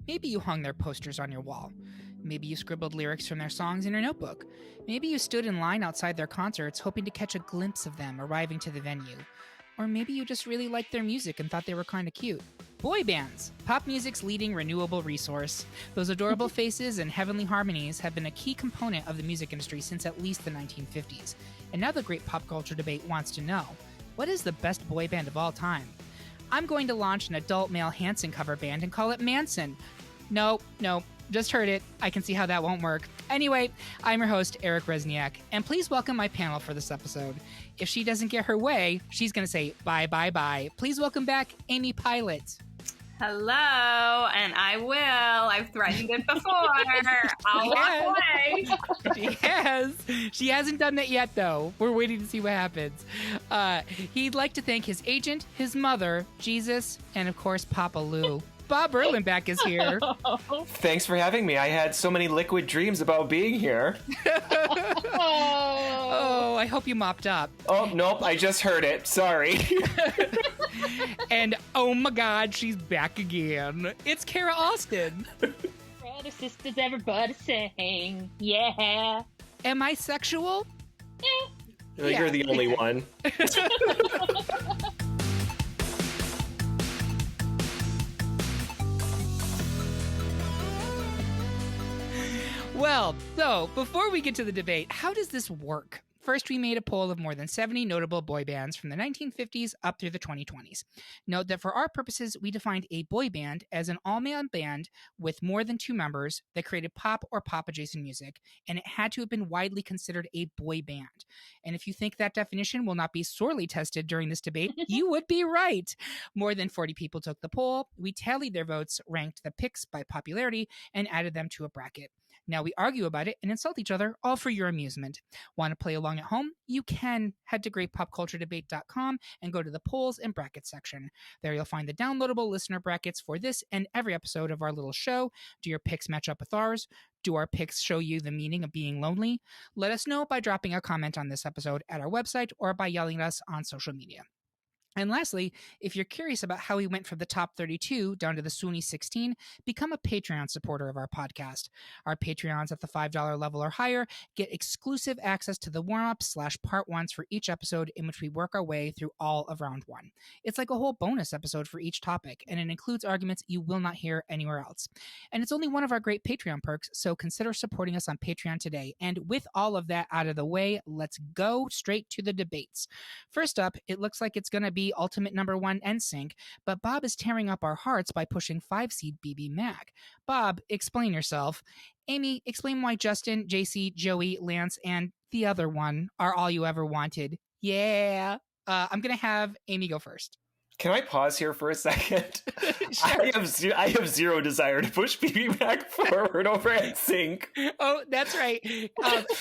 Maybe you hung their posters on your wall. Maybe you scribbled lyrics from their songs in your notebook. Maybe you stood in line outside their concerts hoping to catch a glimpse of them arriving to the venue. Or maybe you just really liked their music and thought they were kind of cute. Boy bands, pop music's leading renewable resource. Those adorable faces and heavenly harmonies have been a key component of the music industry since at least the 1950s. And now the great pop culture debate wants to know, what is the best boy band of all time? I'm going to launch an adult male Hanson cover band and call it Manson. No, just heard it. I can see how that won't work. Anyway, I'm your host, Eric Rezsnyak, and please welcome my panel for this episode. If she doesn't get her way, she's going to say bye, bye, bye. Please welcome back Amy Pilott. Hello, and I will. I've threatened it before. I'll walk away. She has. She hasn't done that yet, though. We're waiting to see what happens. He'd like to thank his agent, his mother, Jesus, and of course, Papa Lou. Bob Erlenback is here. Thanks for having me. I had so many liquid dreams about being here. Oh, I hope you mopped up. Oh, nope, I just heard it. Sorry. And oh my God, she's back again. It's Kara Austin. Brothers, sisters, everybody sing. Yeah. Am I sexual? Well, you're the only one. Well, so before we get to the debate, how does this work? First, we made a poll of more than 70 notable boy bands from the 1950s up through the 2020s. Note that for our purposes, we defined a boy band as an all-male band with more than 2 members that created pop or pop-adjacent music, and it had to have been widely considered a boy band. And if you think that definition will not be sorely tested during this debate, you would be right. More than 40 people took the poll. We tallied their votes, ranked the picks by popularity, and added them to a bracket. Now we argue about it and insult each other, all for your amusement. Want to play along at home? You can head to greatpopculturedebate.com and go to the polls and brackets section. There you'll find the downloadable listener brackets for this and every episode of our little show. Do your picks match up with ours? Do our picks show you the meaning of being lonely? Let us know by dropping a comment on this episode at our website or by yelling at us on social media. And lastly, if you're curious about how we went from the top 32 down to the Sweeney 16, become a Patreon supporter of our podcast. Our Patreons at the $5 level or higher get exclusive access to the warm-up/part ones for each episode in which we work our way through all of round 1. It's like a whole bonus episode for each topic, and it includes arguments you will not hear anywhere else. And it's only one of our great Patreon perks, so consider supporting us on Patreon today. And with all of that out of the way, let's go straight to the debates. First up, it looks like it's going to be ultimate number 1 NSYNC, but Bob is tearing up our hearts by pushing 5-seed BB Mac. Bob, explain yourself. Amy, explain why Justin, JC, Joey, Lance, and the other one are all you ever wanted. Yeah. I'm going to have Amy go first. Can I pause here for a second? Sure. I have zero desire to push BB Mac forward over NSYNC. Oh, that's right.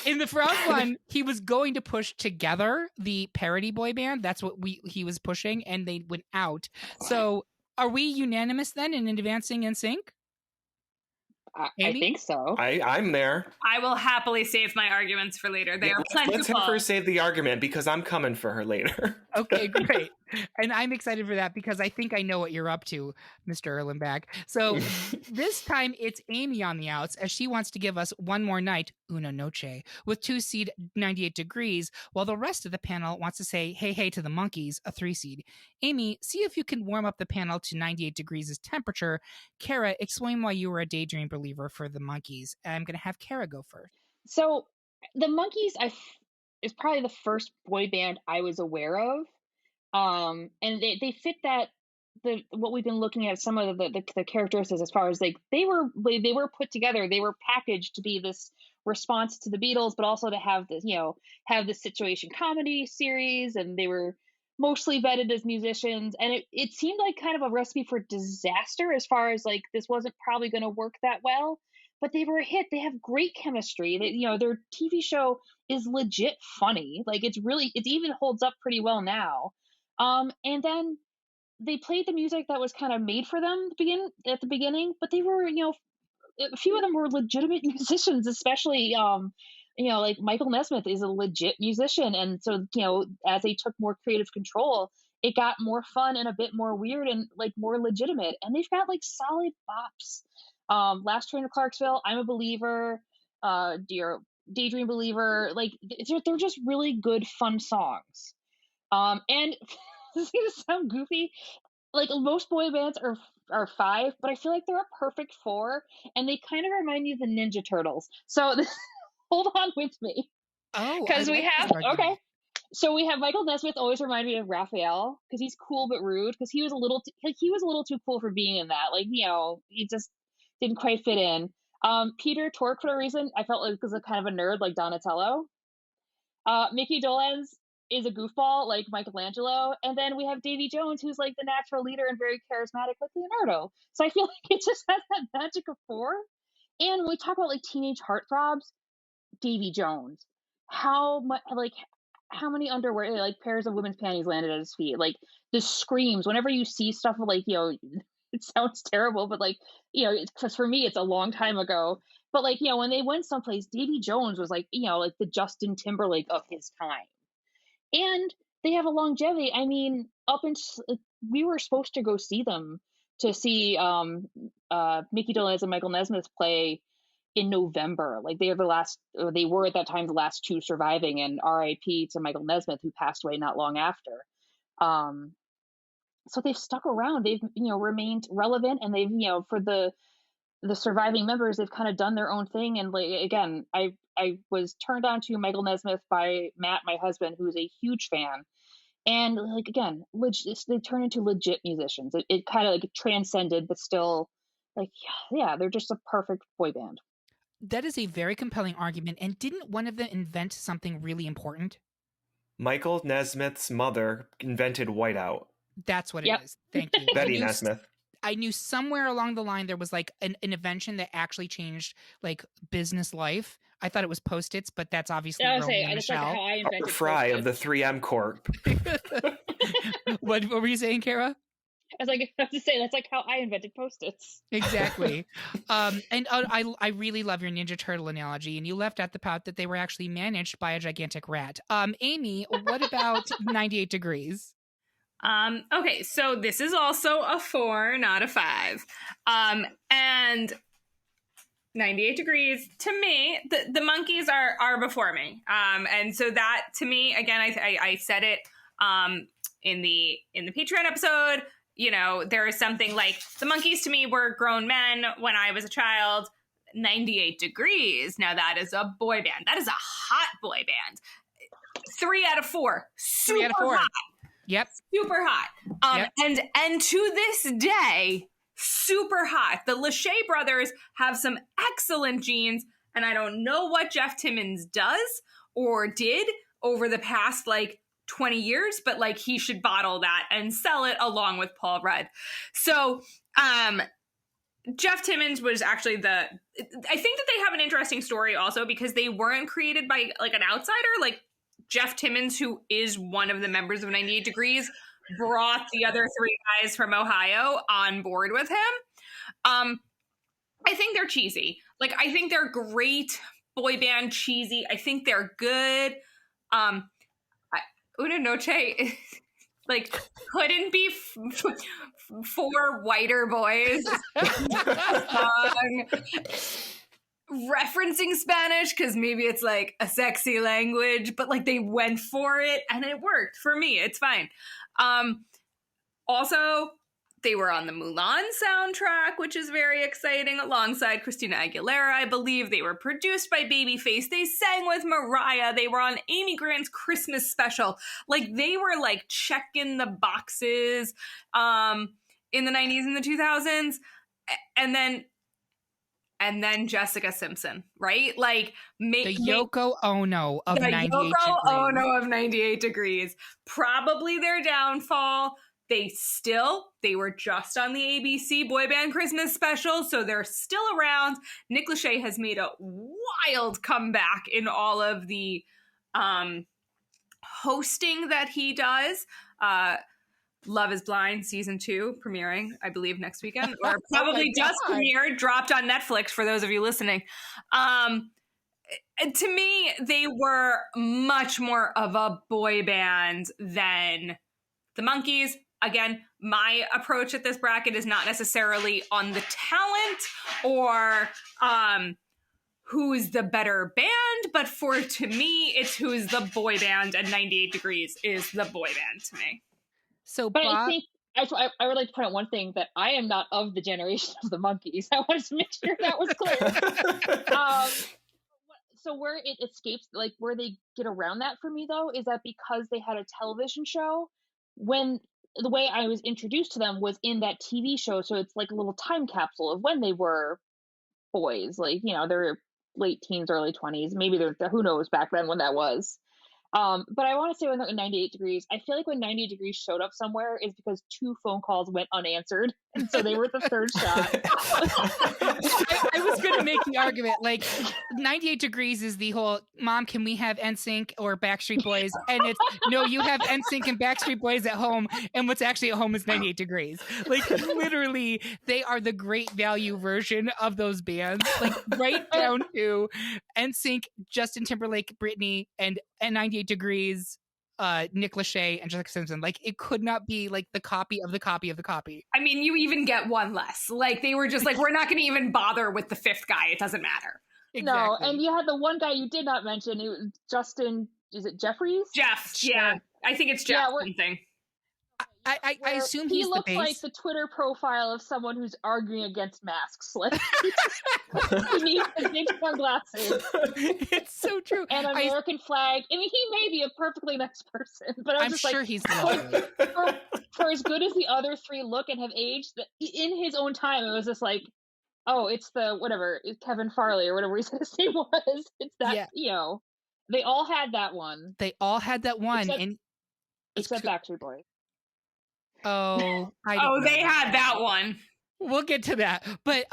In the round 1, he was going to push Together, the parody boy band. That's what he was pushing, and they went out. So are we unanimous then in advancing NSYNC? I think so. I'm there. I will happily save my arguments for later. They are plentiful. Let's have her save the argument because I'm coming for her later. Okay, great. And I'm excited for that because I think I know what you're up to, Mr. Erlenback. So this time it's Amy on the outs as she wants to give us one more night, una noche, with 2-seed 98 Degrees, while the rest of the panel wants to say hey, hey to the Monkees, a 3-seed. Amy, see if you can warm up the panel to 98 Degrees' temperature. Kara, explain why you were a Daydream believer for the Monkees. I'm going to have Kara go first. So the Monkees is probably the first boy band I was aware of. And they fit that what we've been looking at, some of the characteristics as far as like they were put together, they were packaged to be this response to the Beatles, but also to have this, have this situation comedy series, and they were mostly vetted as musicians, and it seemed like kind of a recipe for disaster as far as like this wasn't probably going to work that well, but they were a hit. They have great chemistry. Their TV show is legit funny. Like it even holds up pretty well now. And then they played the music that was kind of made for them at the beginning, but they were, a few of them were legitimate musicians, especially, like Michael Nesmith is a legit musician. And so, as they took more creative control, it got more fun and a bit more weird and like more legitimate. And they've got like solid bops. Last Train to Clarksville, I'm a Believer, Dear Daydream Believer. Like they're just really good, fun songs. And this is gonna sound goofy. Like most boy bands are 5, but I feel like they're a perfect 4, and they kind of remind me of the Ninja Turtles. So hold on with me, Oh, I because we like this have argument. okay. So we have Michael Nesmith always remind me of Raphael because he's cool but rude, because he was a little he was a little too cool for being in that. Like, he just didn't quite fit in. Peter Tork, for a reason, I felt like was a kind of a nerd like Donatello. Mickey Dolenz is a goofball like Michelangelo, and then we have Davy Jones, who's like the natural leader and very charismatic like Leonardo. So I feel like it just has that magic of 4. And when we talk about like teenage heartthrobs, Davy Jones, how much like how many underwear like pairs of women's panties landed at his feet? Like the screams whenever you see stuff like it sounds terrible, but like because for me it's a long time ago. But like when they went someplace, Davy Jones was like like the Justin Timberlake of his time, and they have a longevity. I mean, we were supposed to go see them to see Mickey Dolenz and Michael Nesmith play in November. Like they were at that time the last 2 surviving, and RIP to Michael Nesmith, who passed away not long after. So they've stuck around. They've remained relevant, and they've for the surviving members, they've kind of done their own thing. And like again, I was turned on to Michael Nesmith by Matt, my husband, who's a huge fan. And like again, they turn into legit musicians. It kind of like transcended, but still, like yeah, they're just a perfect boy band. That is a very compelling argument. And didn't one of them invent something really important? Michael Nesmith's mother invented whiteout. That's what it is. Thank you. Betty Nesmith. I knew somewhere along the line there was like an invention that actually changed like business life. I thought it was Post-its, but that's obviously Romy and Michelle. Like how I invented Fry of the 3M Corp. What were you saying, Kara? I was to say that's like how I invented Post-its. Exactly. And I really love your Ninja Turtle analogy, and you left out the part that they were actually managed by a gigantic rat. Amy, what about 98 Degrees? Okay, so this is also a 4, not a 5. And 98 Degrees, to me, the monkeys are before me. And so that, to me, again, I said it in the Patreon episode. There is something like the monkeys to me were grown men when I was a child. 98 Degrees, now that is a boy band. That is a hot boy band. 3 out of 4. Super 3 out of 4. Hot. Yep. Super hot. Yep. And to this day, super hot. The Lachey brothers have some excellent genes, and I don't know what Jeff Timmons does or did over the past 20 years, but he should bottle that and sell it along with Paul Rudd. So Jeff Timmons was actually I think that they have an interesting story also because they weren't created by an outsider. Jeff Timmons, who is one of the members of 98 Degrees, brought the other 3 guys from Ohio on board with him. I think they're cheesy. I think they're great boy band cheesy. I think they're good. Una Noche, couldn't be 4 whiter boys referencing Spanish because maybe it's a sexy language, but they went for it and it worked for me. It's fine. Also, they were on the Mulan soundtrack, which is very exciting, alongside Christina Aguilera, I believe. They were produced by Babyface. They sang with Mariah. They were on Amy Grant's Christmas special. They were checking the boxes in the 90s and the 2000s. And then Jessica Simpson, right? The Yoko Ono of 98 Degrees. The Yoko Ono of 98 Degrees. Probably their downfall. They were just on the ABC Boy Band Christmas special, so they're still around. Nick Lachey has made a wild comeback in all of the hosting that he does. Love is Blind season 2 premiering, I believe, next weekend, or probably just premiered, dropped on Netflix for those of you listening. To me, they were much more of a boy band than The Monkees, again, my approach at this bracket is not necessarily on the talent or who's the better band, but to me, it's who's the boy band, and 98 Degrees is the boy band to me. So, but Bob, I think I would like to point out one thing, that I am not of the generation of the Monkees. I wanted to make sure that was clear. So where it escapes, like where they get around that for me though, is that because they had a television show, when the way I was introduced to them was in that TV show, so it's like a little time capsule of when they were boys, like, you know, they're late teens, early 20s, maybe they're who knows back then when that was. But I want to say when 98 Degrees, I feel like when 98 Degrees showed up somewhere is because 2 phone calls went unanswered, and so they were the third shot. I was going to make the argument, like, 98 Degrees is the whole, Mom, can we have NSYNC or Backstreet Boys? And it's, no, you have NSYNC and Backstreet Boys at home, and what's actually at home is 98 Degrees. Like, literally, they are the great value version of those bands, like, right down to NSYNC, Justin Timberlake, Britney, and 98 Degrees, Nick Lachey, and Jessica Simpson. Like, it could not be like the copy of the copy of the copy. I mean, you even get one less. Like, they were just like, we're not going to even bother with the 5th guy. It doesn't matter. Exactly. No, and you had the one guy you did not mention. It was Justin. Is it Jeffries? Jeff. Yeah, I think it's Jeff something. I assume he he's looks the bass. like the Twitter profile of someone who's arguing against masks. Like, he needs the big sunglasses. It's so true. And American flag. I mean, he may be a perfectly nice person, but I'm just sure like, he's lovely. for as good as the other 3 look and have aged, in his own time, it was just like, oh, it's the whatever, Kevin Farley or whatever he said his name was. It's that, you know, they all had that one. They all had that one, except Backstreet Boys. Oh, they had that one. We'll get to that. But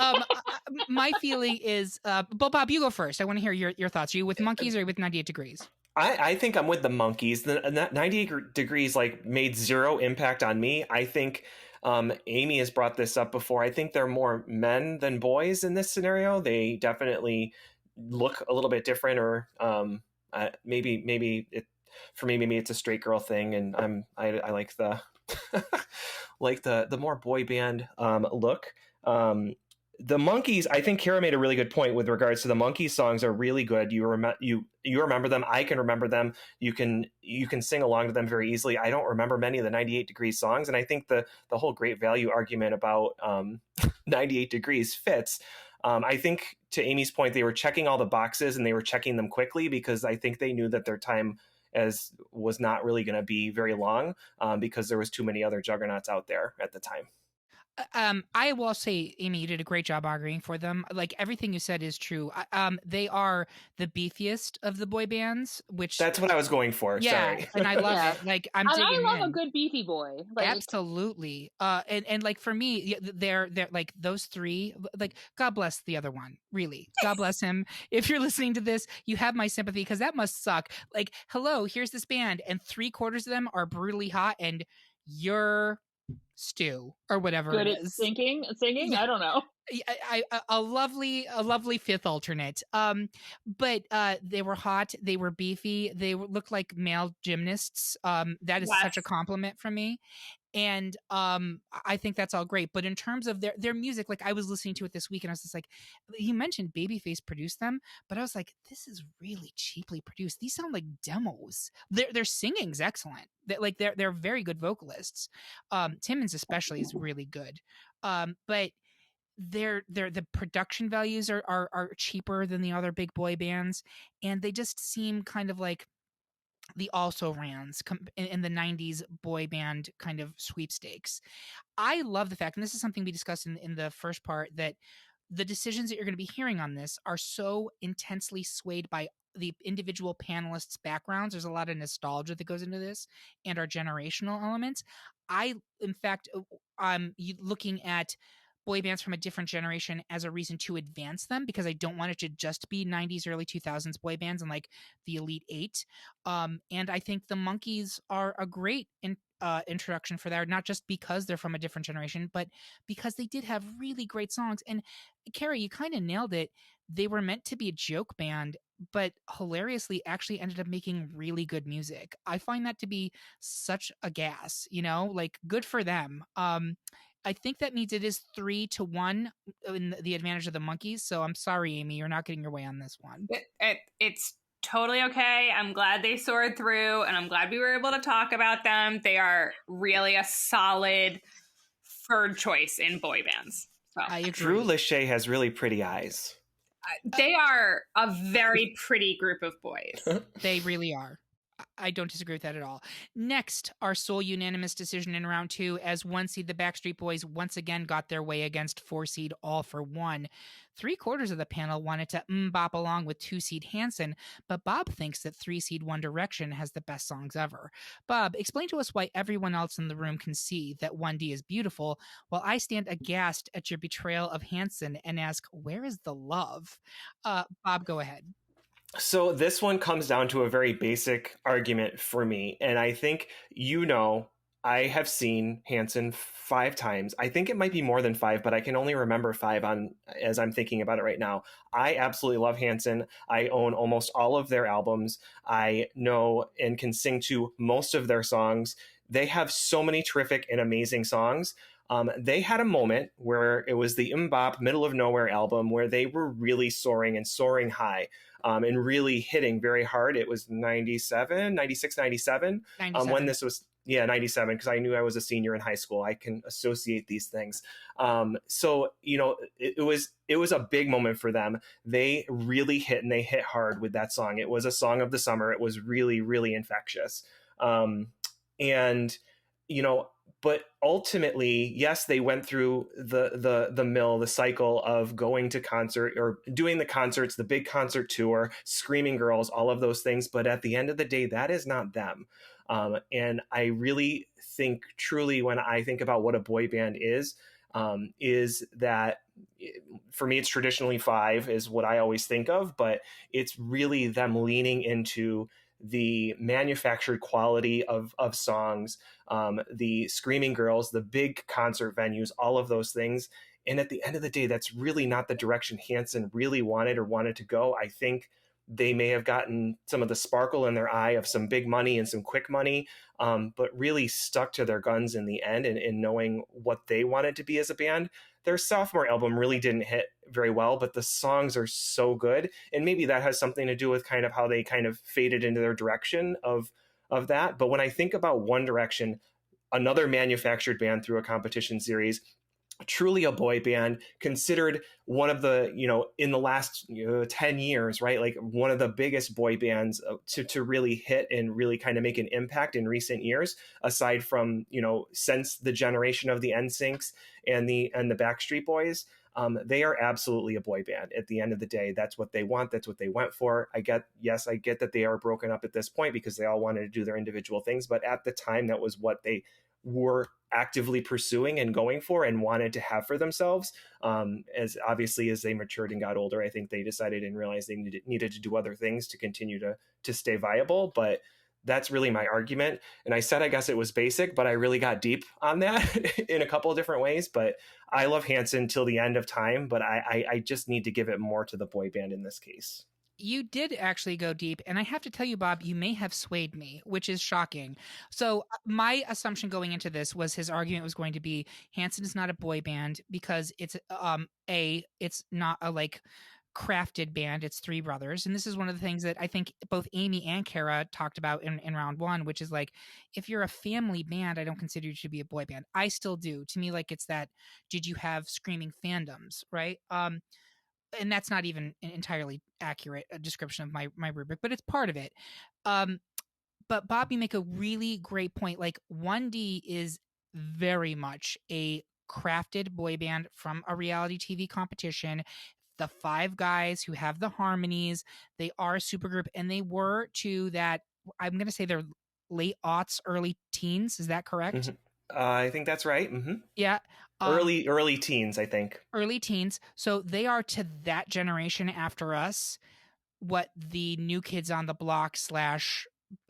my feeling is, Bob, you go first. I want to hear your thoughts. Are you with Monkees or are you with 98 Degrees? I think I'm with the Monkees. The 98 Degrees like made zero impact on me. I think Amy has brought this up before. I think they're more men than boys in this scenario. They definitely look a little bit different, or maybe for me, maybe it's a straight girl thing, and I like the like the more boy band look. The Monkees, I think Kara made a really good point with regards to the Monkees songs are really good. You remember them. I can remember them. You can sing along to them very easily. I don't remember many of the 98 Degrees songs, and I think the whole great value argument about 98 Degrees fits. I think to Amy's point, they were checking all the boxes and they were checking them quickly because I think they knew that their time was not really going to be very long because there was too many other juggernauts out there at the time. I will say, Amy, you did a great job arguing for them. Like, everything you said is true. They are the beefiest of the boy bands, which that's what I was going for. Yeah, sorry. And I love it. Like, I love in. a good beefy boy. Like, absolutely. And like for me, they're like those 3. Like, God bless the other one. Really, God bless him. If you're listening to this, you have my sympathy because that must suck. Like, hello, here's this band, and 3/4 of them are brutally hot, and you're stew or whatever good it at is. singing. I don't know. A lovely 5th alternate. But they were hot. They were beefy. They looked like male gymnasts. That is such a compliment from me. And I think that's all great. But in terms of their music, like, I was listening to it this week and I was just like, you mentioned Babyface produced them, but I was like, this is really cheaply produced. These sound like demos. Their singing's excellent. They're very good vocalists. Timmons especially is really good. But the production values are cheaper than the other big boy bands, and they just seem kind of like the also-rans in the 90s boy band kind of sweepstakes. I love the fact, and this is something we discussed in the first part, that the decisions that you're going to be hearing on this are so intensely swayed by the individual panelists' backgrounds. There's a lot of nostalgia that goes into this and our generational elements. In fact, I'm looking at boy bands from a different generation as a reason to advance them, because I don't want it to just be 90s, early 2000s boy bands and like the Elite 8. And I think the Monkees are a great introduction for that, not just because they're from a different generation, but because they did have really great songs. And Carrie, you kind of nailed it. They were meant to be a joke band, but hilariously actually ended up making really good music. I find that to be such a gas, like good for them. I think that means it is 3-1 in the advantage of the Monkees. So I'm sorry, Amy, you're not getting your way on this one. It's totally okay. I'm glad they soared through, and I'm glad we were able to talk about them. They are really a solid third choice in boy bands. So. I agree. Drew Lachey has really pretty eyes. They are a very pretty group of boys. They really are. I don't disagree with that at all. Next, our sole unanimous decision in round 2, as 1 seed the Backstreet Boys once again got their way against 4 seed All for One. 3/4 of the panel wanted to bop along with 2 seed Hanson, but Bob thinks that 3 seed One Direction has the best songs ever. Bob, explain to us why everyone else in the room can see that 1D is beautiful, while I stand aghast at your betrayal of Hanson and ask, where is the love? Bob, go ahead. So this one comes down to a very basic argument for me. And I think, I have seen Hanson 5 times. I think it might be more than 5, but I can only remember 5 as I'm thinking about it right now. I absolutely love Hanson. I own almost all of their albums. I know and can sing to most of their songs. They have so many terrific and amazing songs. They had a moment where it was the Mbop Middle of Nowhere album where they were really soaring high. And really hitting very hard. It was 97, 96, 97. When this was, 97, because I knew I was a senior in high school. I can associate these things. So, it was a big moment for them. They really hit, and they hit hard with that song. It was a song of the summer. It was really, really infectious. But ultimately, yes, they went through the cycle of going to concert or doing the concerts, the big concert tour, Screaming Girls, all of those things. But at the end of the day, that is not them. And I really think truly when I think about what a boy band is that for me, it's traditionally 5 is what I always think of, but it's really them leaning into the manufactured quality of songs, the Screaming Girls, the big concert venues, all of those things. And at the end of the day, that's really not the direction Hanson really wanted to go. I think they may have gotten some of the sparkle in their eye of some big money and some quick money, but really stuck to their guns in the end and knowing what they wanted to be as a band. Their sophomore album really didn't hit very well, but the songs are so good. And maybe that has something to do with kind of how they kind of faded into their direction of that. But when I think about One Direction, another manufactured band through a competition series, truly a boy band, considered one of the, in the last 10 years, right? Like one of the biggest boy bands to really hit and really kind of make an impact in recent years, aside from, since the generation of the NSYNCs and the Backstreet Boys. They are absolutely a boy band. At the end of the day, that's what they want. That's what they went for. I get that they are broken up at this point because they all wanted to do their individual things. But at the time, that was what they were actively pursuing and going for and wanted to have for themselves. As obviously as they matured and got older, I think they decided and realized they needed to do other things to continue to stay viable. But that's really my argument. And I said, I guess it was basic, but I really got deep on that in a couple of different ways. But I love Hanson till the end of time, but I just need to give it more to the boy band in this case. You did actually go deep. And I have to tell you, Bob, you may have swayed me, which is shocking. So my assumption going into this was his argument was going to be Hanson is not a boy band because it's it's not a crafted band. It's 3 brothers. And this is one of the things that I think both Amy and Kara talked about in round 1, which is if you're a family band, I don't consider you to be a boy band. I still do. To me, it's that, did you have screaming fandoms, right? And that's not even an entirely accurate description of my rubric, but it's part of it. But Bob, you make a really great point. 1D is very much a crafted boy band from a reality TV competition. The 5 guys who have the harmonies, they are a supergroup, and they were to that, I'm going to say they're late aughts, early teens. Is that correct? Mm-hmm. I think that's right. Mm-hmm. Yeah. Early teens, I think. Early teens. So they are to that generation after us what the New Kids on the Block /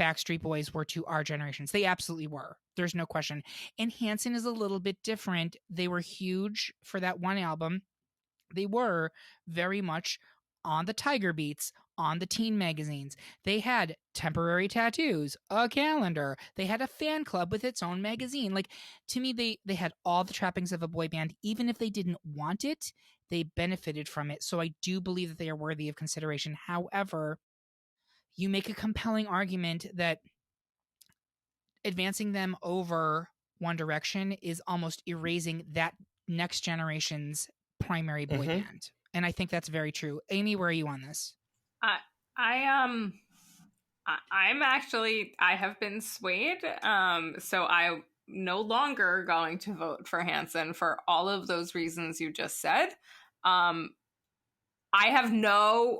Backstreet Boys were to our generations. They absolutely were. There's no question. And Hanson is a little bit different. They were huge for that one album. They were very much on the Tiger Beats, on the teen magazines. They had temporary tattoos, a calendar. They had a fan club with its own magazine. Like, to me, they had all the trappings of a boy band. Even if they didn't want it, they benefited from it. So I do believe that they are worthy of consideration. However, you make a compelling argument that advancing them over One Direction is almost erasing that next generation's primary boy band. And I think that's very true. Amy, where are you on this? I'm actually, I have been swayed. So I'm no longer going to vote for Hanson for all of those reasons you just said. I have no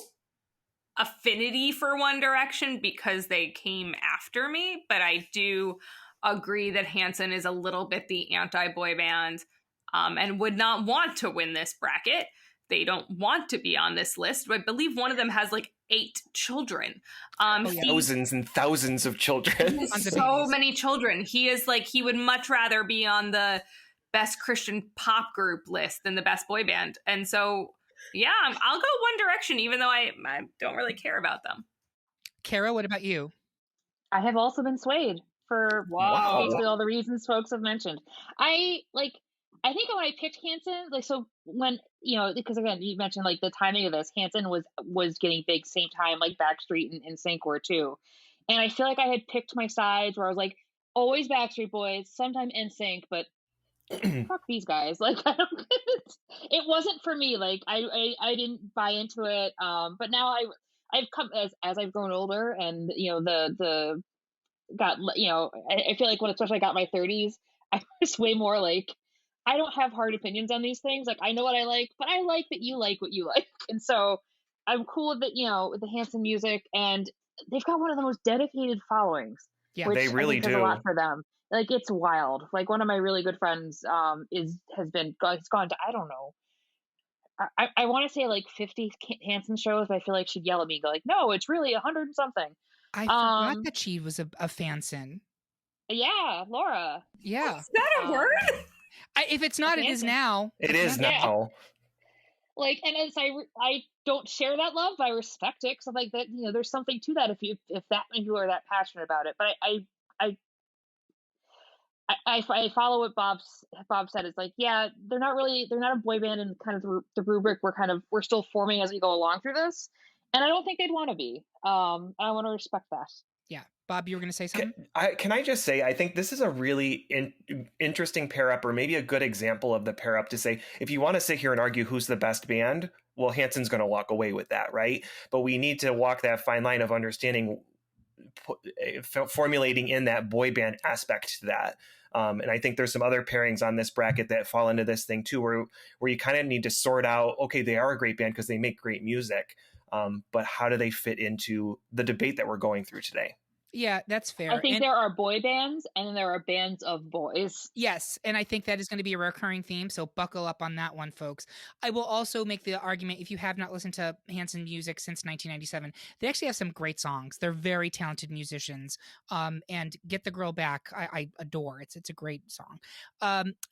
affinity for One Direction because they came after me, but I do agree that Hanson is a little bit the anti-boy band, and would not want to win this bracket. They don't want to be on this list. I believe one of them has like 8 children. Thousands and thousands of children. So many children. He is like, he would much rather be on the best Christian pop group list than the best boy band. And so, yeah, I'll go One Direction, even though I don't really care about them. Kara, what about you? I have also been swayed for basically all the reasons folks have mentioned. I think when I picked Hanson, like, so when, you know, because again, you mentioned like the timing of this, Hanson was getting big same time like Backstreet and NSYNC were too. And I feel like I had picked my sides where I was like, always Backstreet Boys, sometime NSYNC, but fuck these guys. Like, it wasn't for me. Like, I didn't buy into it. But now I've come as I've grown older, and you know, the got, you know, I feel like when especially I got my 30s, I was way more like, I don't have hard opinions on these things. Like, I know what I like, but I like that you like what you like. And so I'm cool with it, you know, with the Hanson music, and they've got one of the most dedicated followings. Yeah, which they really do. a lot for them. Like, it's wild. Like, one of my really good friends has gone to, I don't know, I want to say like 50 Hanson shows, but I feel like she'd yell at me, go like, no, it's really 100 and something. I forgot that she was a fanson. Yeah, Laura. Yeah. Is that a word? If it's not, it is now. It is now. Like, and as I don't share that love, but I respect it, because I'm like, that, you know, there's something to that if that many people are that passionate about it. But I follow what Bob said. It's like, yeah, they're not a boy band in kind of the rubric we're still forming as we go along through this, and I don't think they'd want to be. I want to respect that. Yeah, Bob, you were going to say something? Can I just say, I think this is a really interesting pair up, or maybe a good example of the pair up, to say, if you want to sit here and argue who's the best band, well, Hanson's going to walk away with that, right? But we need to walk that fine line of understanding, formulating in that boy band aspect to that. And I think there's some other pairings on this bracket that fall into this thing too, where you kind of need to sort out, okay, they are a great band because they make great music, but how do they fit into the debate that we're going through today? Yeah, that's fair. I think there are boy bands, and then there are bands of boys. Yes, and I think that is going to be a recurring theme, so buckle up on that one, folks. I will also make the argument, if you have not listened to Hanson music since 1997, they actually have some great songs. They're very talented musicians, and Get the Girl Back, I adore. It's a great song.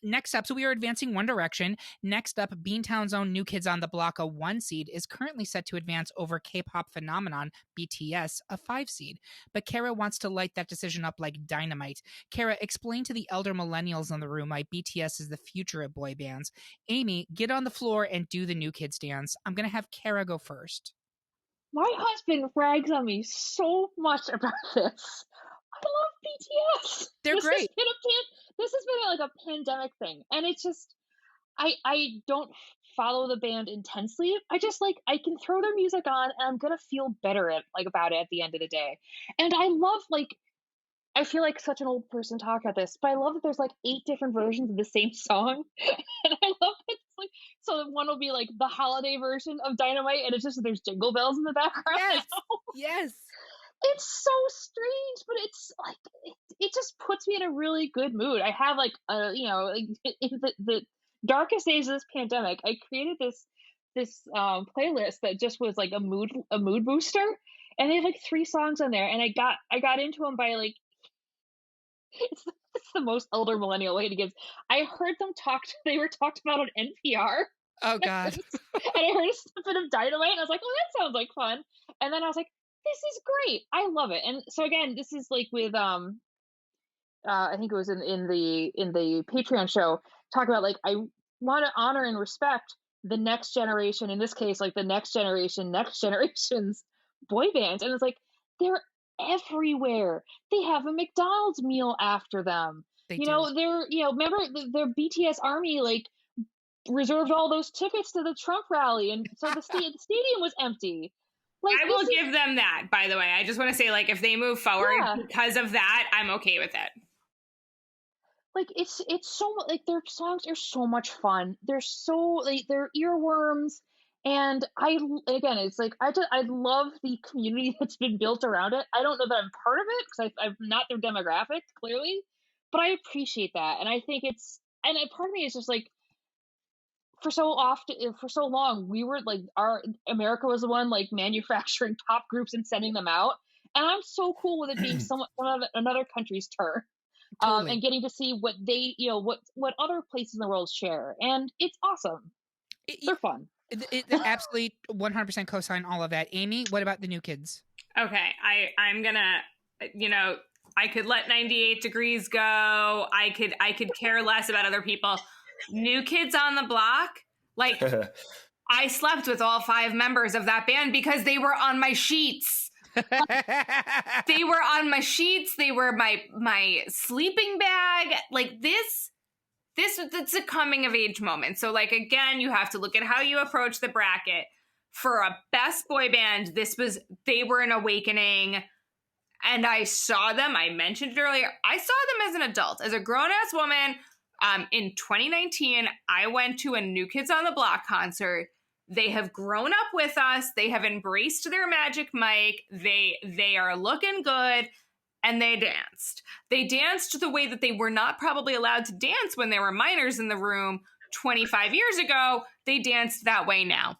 Next up, so we are advancing One Direction. Next up, Beantown's own New Kids on the Block, a 1 seed, is currently set to advance over K-pop phenomenon BTS, a 5 seed. But Kara wants to light that decision up like dynamite. Kara, explain to the elder millennials in the room why BTS is the future of boy bands. Amy, get on the floor and do the New Kids dance. I'm going to have Kara go first. My husband rags on me so much about this. I love BTS. They're great. This has been like a pandemic thing, and it's just, I don't follow the band intensely. I just like, I can throw their music on and I'm gonna feel better about it at the end of the day. And I love, like, I feel like such an old person talk about this, but I love that there's like 8 different versions of the same song. And I love that it's like, so one will be like the holiday version of Dynamite, and it's just there's jingle bells in the background. Yes. Yes. It's so strange, but it's like, it just puts me in a really good mood. I have like, you know, like, in the darkest days of this pandemic, I created this playlist that just was like a mood booster, and they have like 3 songs on there, and I got into them by like, it's the most elder millennial way to give. I heard them they were talked about on NPR. Oh God. And I heard a snippet of Dynamite, and I was like, oh, that sounds like fun. And then I was like, this is great. I love it. And so again, this is like with I think it was in the Patreon show, talk about like I want to honor and respect the next generation. In this case, like the next generation's boy bands, and it's like they're everywhere. They have a McDonald's meal after them. They You do. know, they're remember the BTS army like reserved all those tickets to the Trump rally, and so the stadium was empty. Like, I will give them that, by the way. I just want to say, like, if they move forward because of that, I'm okay with it. Like it's so like their songs are so much fun. They're so like they're earworms, and it's like I love the community that's been built around it. I don't know that I'm part of it because I'm not their demographic clearly, but I appreciate that, and I think part of me is just like for so long we were like America was the one like manufacturing pop groups and sending them out, and I'm so cool with it being another country's turn. Totally. And getting to see what they, what other places in the world share, and it's awesome. They're fun. Absolutely 100% co-sign all of that. Amy, what about the New Kids? Okay, I'm gonna, I could let 98 Degrees go. I could care less about other people. New Kids on the Block, like I slept with all 5 members of that band because they were on my sheets. They were on my sheets. They were my sleeping bag. Like it's a coming of age moment. So like, again, you have to look at how you approach the bracket. For a best boy band, they were an awakening. And I saw them, I mentioned it earlier, I saw them as an adult, as a grown-ass woman. In 2019, I went to a New Kids on the Block concert. They have grown up with us. They have embraced their Magic Mike. They are looking good, and they danced. They danced the way that they were not probably allowed to dance when there were minors in the room 25 years ago. They danced that way now.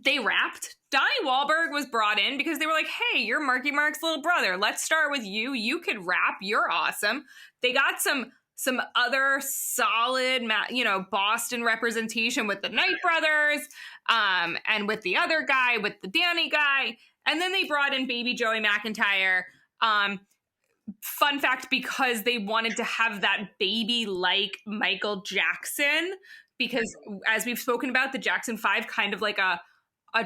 They rapped. Donnie Wahlberg was brought in because they were like, hey, you're Marky Mark's little brother. Let's start with you. You could rap. You're awesome. They got some other solid, Boston representation with the Knight Brothers, and with the other guy, with the Danny guy. And then they brought in baby Joey McIntyre. Fun fact, because they wanted to have that baby-like Michael Jackson, because as we've spoken about, the Jackson 5 kind of like a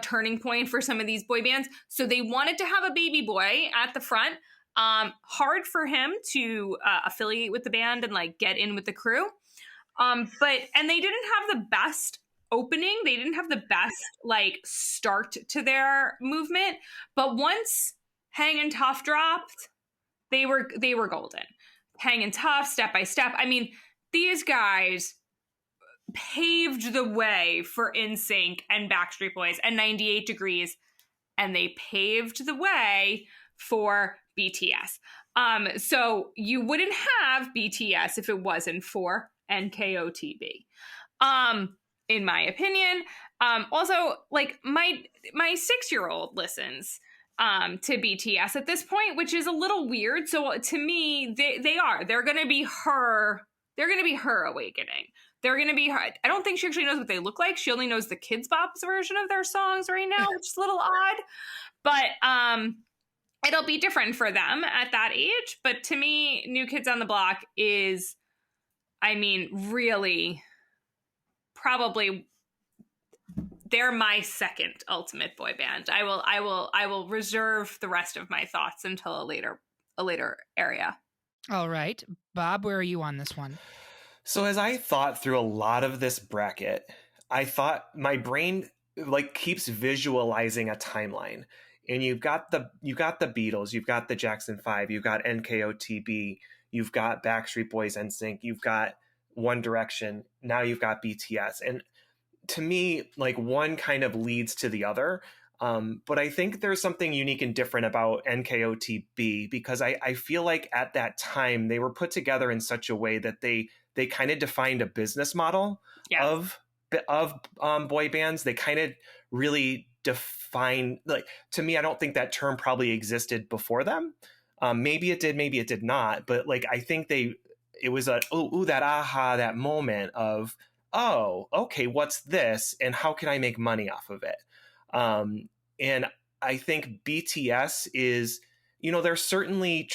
turning point for some of these boy bands. So they wanted to have a baby boy at the front. Hard for him to affiliate with the band and like get in with the crew. And they didn't have the best opening. They didn't have the best like start to their movement. But once Hangin' Tough dropped, they were golden. Hangin' Tough, Step by Step. I mean, these guys paved the way for NSYNC and Backstreet Boys and 98 Degrees, and they paved the way for BTS. So you wouldn't have BTS if it wasn't for NKOTB, in my opinion. Also, like my 6-year-old listens to BTS at this point, which is a little weird. So to me, they're going to be her awakening. They're going to be her. I don't think she actually knows what they look like. She only knows the Kids Bop's version of their songs right now, which is a little odd. But it'll be different for them at that age. But to me, New Kids on the Block is, I mean, really probably they're my second ultimate boy band. I will reserve the rest of my thoughts until a later area. All right. Bob, where are you on this one? So as I thought through a lot of this bracket, I thought my brain like keeps visualizing a timeline. And you've got the Beatles, you've got the Jackson 5, you've got NKOTB, you've got Backstreet Boys, NSYNC, you've got One Direction, now you've got BTS. And to me, like one kind of leads to the other. But I think there's something unique and different about NKOTB because I feel like at that time they were put together in such a way that they kind of defined a business model of boy bands. They kind of really define, like, to me, I don't think that term probably existed before them. Maybe it did, maybe it did not. But like, I think it was that aha, that moment of oh, okay, what's this? And how can I make money off of it? And I think BTS is, they're certainly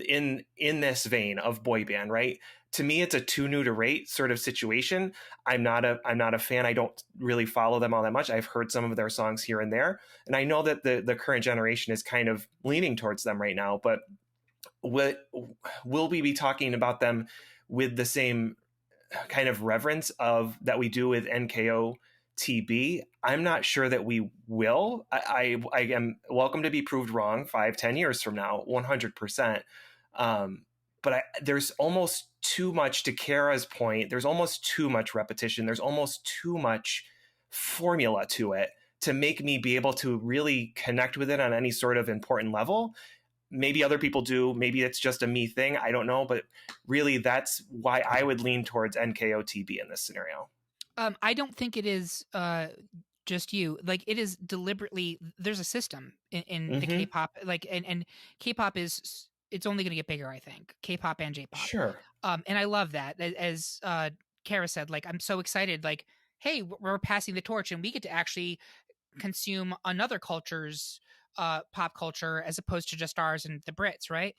in this vein of boy band, right? To me, it's a too new to rate sort of situation. I'm not a fan. I don't really follow them all that much. I've heard some of their songs here and there, and I know that the current generation is kind of leaning towards them right now. But will we be talking about them with the same kind of reverence of that we do with NKOTB? I'm not sure that we will. I am welcome to be proved wrong 5-10 years from now, 100%. But there's almost too much, to Kara's point, there's almost too much repetition. There's almost too much formula to it to make me be able to really connect with it on any sort of important level. Maybe other people do. Maybe it's just a me thing. I don't know. But really, that's why I would lean towards NKOTB in this scenario. I don't think it is just you. Like, it is deliberately, there's a system in the K-pop. Like, and K-pop is, it's only going to get bigger, I think. K-pop and J-pop. Sure. And I love that. As Kara said, like, I'm so excited. Like, hey, we're passing the torch and we get to actually consume another culture's pop culture as opposed to just ours and the Brits, right?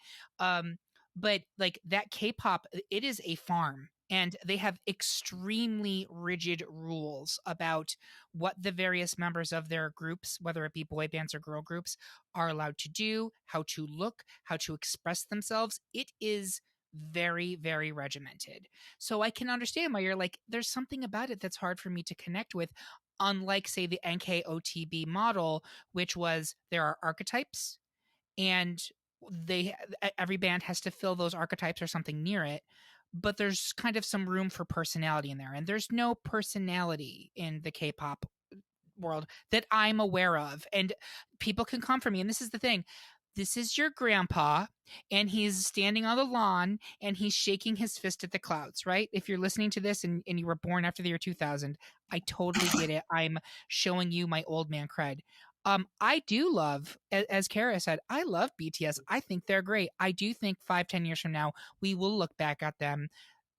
But like that K-pop, it is a farm, and they have extremely rigid rules about what the various members of their groups, whether it be boy bands or girl groups, are allowed to do, how to look, how to express themselves. It is very, very regimented. So I can understand why you're like, there's something about it that's hard for me to connect with. Unlike, say, the NKOTB model, which was there are archetypes, and every band has to fill those archetypes or something near it, but there's kind of some room for personality in there, and there's no personality in the K-pop world that I'm aware of. And people can come for me, and this is the thing. This is your grandpa, and he's standing on the lawn, and he's shaking his fist at the clouds, right? If you're listening to this and you were born after the year 2000, I totally get it. I'm showing you my old man cred. I do love, as Kara said, I love BTS. I think they're great. I do think 5-10 years from now, we will look back at them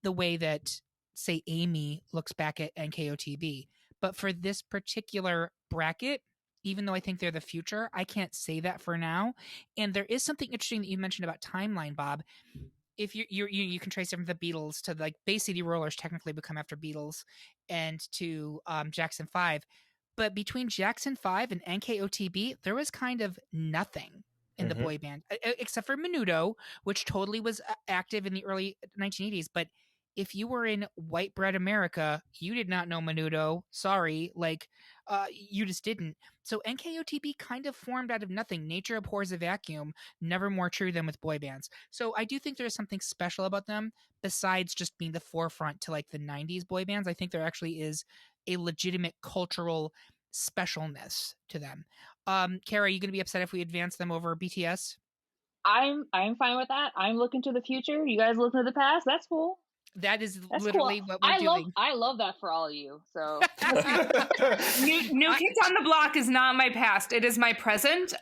the way that, say, Amy looks back at NKOTB. But for this particular bracket, even though I think they're the future, I can't say that for now. And there is something interesting that you mentioned about timeline, Bob. If you can trace it from the Beatles to, like, Bay City Rollers technically become after Beatles, and to Jackson 5. But between Jackson 5 and NKOTB, there was kind of nothing in the boy band, except for Menudo, which totally was active in the early 1980s. But if you were in white bread America, you did not know Menudo. Sorry, like, you just didn't. So NKOTB kind of formed out of nothing. Nature abhors a vacuum. Never more true than with boy bands. So I do think there's something special about them besides just being the forefront to, like, the 90s boy bands. I think there actually is a legitimate cultural specialness to them. Kara, are you going to be upset if we advance them over BTS? I'm fine with that. I'm looking to the future. You guys looking to the past. That's cool. That's literally cool. what we're doing. I love that for all of you. So New Kids on the Block is not my past. It is my present.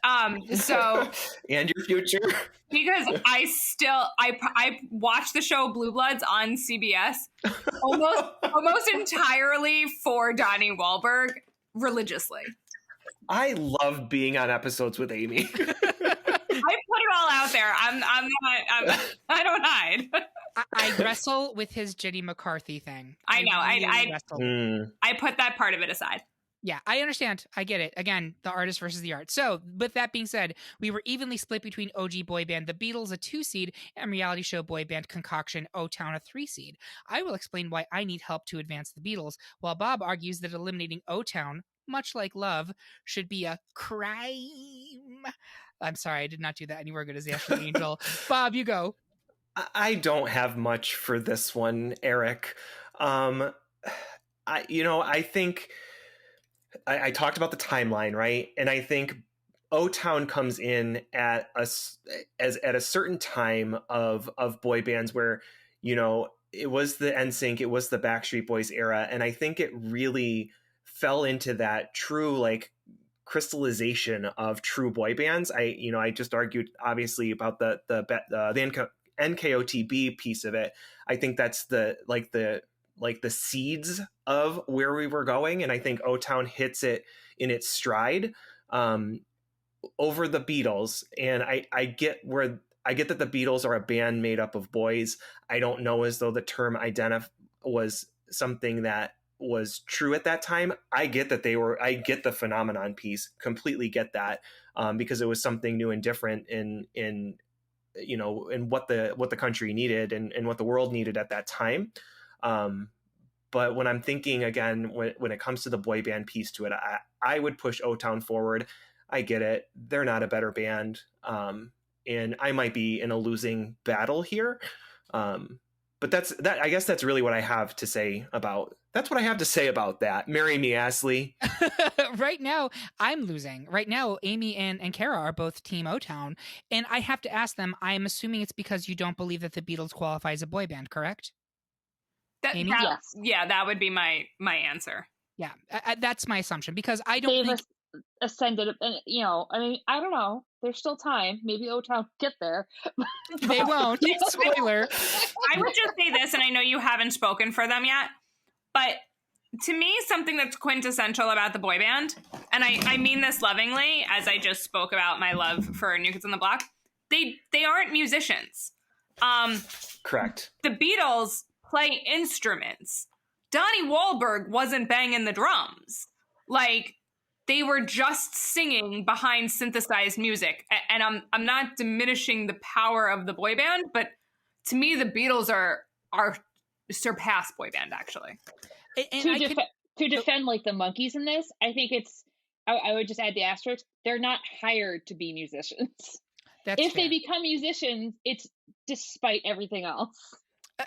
So and your future. Because I watch the show Blue Bloods on CBS almost entirely for Donnie Wahlberg religiously. I love being on episodes with Amy. I put it all out there. I don't hide. I wrestle with his Jenny McCarthy thing. I know. I put that part of it aside. Yeah, I understand. I get it. Again, the artist versus the art. So, with that being said, we were evenly split between OG boy band The Beatles, a 2-seed, and reality show boy band Concoction O-Town, a 3-seed. I will explain why I need help to advance The Beatles, while Bob argues that eliminating O-Town, much like love, should be a crime. I'm sorry, I did not do that anywhere good as the Ashley Angel. Bob, you go. I don't have much for this one, Eric. I think I talked about the timeline, right? And I think O-Town comes in at a certain time of boy bands where, it was the NSYNC, it was the Backstreet Boys era, and I think it really fell into that true, like, crystallization of true boy bands. I just argued obviously about the NKOTB piece of it. I think that's the like the seeds of where we were going, and I think O-Town hits it in its stride over the Beatles. And I get that the Beatles are a band made up of boys. I don't know as though the term was something that was true at that time. I get the phenomenon piece, completely get that, because it was something new and different in what the country needed and what the world needed at that time. But when I'm thinking again, when it comes to the boy band piece to it, I would push O-Town forward. I get it. They're not a better band. And I might be in a losing battle here. But I guess that's really what I have to say about that. Marry me, Ashley. Right now, I'm losing. Right now, Amy and Kara are both Team O-Town. And I have to ask them, I'm assuming it's because you don't believe that the Beatles qualify as a boy band, correct? Amy? Yes. Yeah, that would be my answer. Yeah, that's my assumption, because I don't think... ascended, and I mean, I don't know. There's still time. Maybe O-Town get there. They won't. Spoiler. I would just say this, and I know you haven't spoken for them yet, but to me, something that's quintessential about the boy band, and I mean this lovingly, as I just spoke about my love for New Kids on the Block, they aren't musicians. Correct. The Beatles play instruments. Donnie Wahlberg wasn't banging the drums. Like, they were just singing behind synthesized music. And I'm not diminishing the power of the boy band, but to me, the Beatles are surpass boy band, actually. To defend like the Monkees in this, I think I would just add the asterisk. They're not hired to be musicians. If they become musicians, it's despite everything else.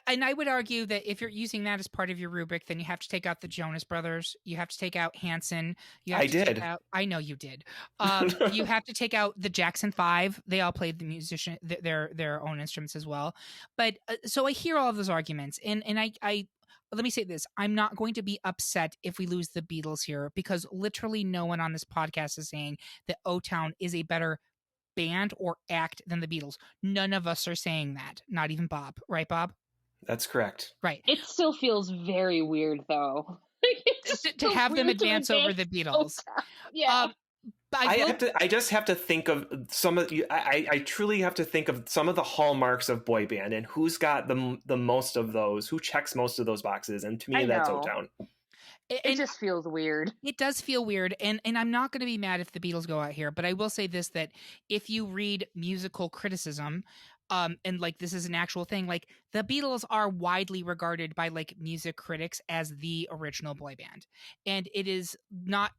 And I would argue that if you're using that as part of your rubric, then you have to take out the Jonas Brothers. You have to take out Hanson. I know you did. You have to take out the Jackson 5. They all played the musician, their own instruments as well. But so I hear all of those arguments, and I let me say this: I'm not going to be upset if we lose the Beatles here, because literally no one on this podcast is saying that O-Town is a better band or act than the Beatles. None of us are saying that. Not even Bob. Right, Bob? That's correct. Right. It still feels very weird, though. to have them advance over the Beatles. Yeah. I just have to think of some of I truly have to think of some of the hallmarks of boy band and who's got the most of those, who checks most of those boxes, and to me that's O-Town. It just feels weird. It does feel weird, and I'm not going to be mad if the Beatles go out here, but I will say this, that if you read musical criticism, and like this is an actual thing, like the Beatles are widely regarded by like music critics as the original boy band, and it is not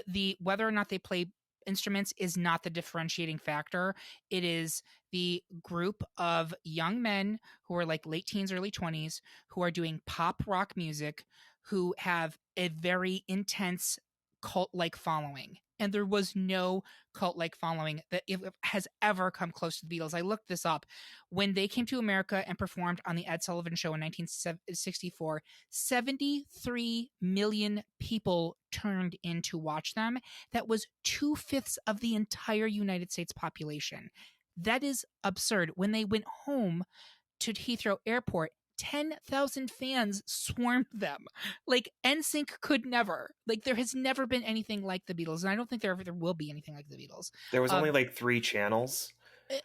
the whether or not they play instruments is not the differentiating factor. It is the group of young men who are like late teens, early 20s, who are doing pop rock music, who have a very intense cult-like following. And there was no cult-like following that has ever come close to the Beatles. I looked this up. When they came to America and performed on the Ed Sullivan Show in 1964, 73 million people turned in to watch them. That was 2/5 of the entire United States population. That is absurd. When they went home to Heathrow Airport, 10,000 fans swarmed them. Like, NSYNC could never. Like, there has never been anything like the Beatles, and I don't think there will be anything like the Beatles. There was only like 3 channels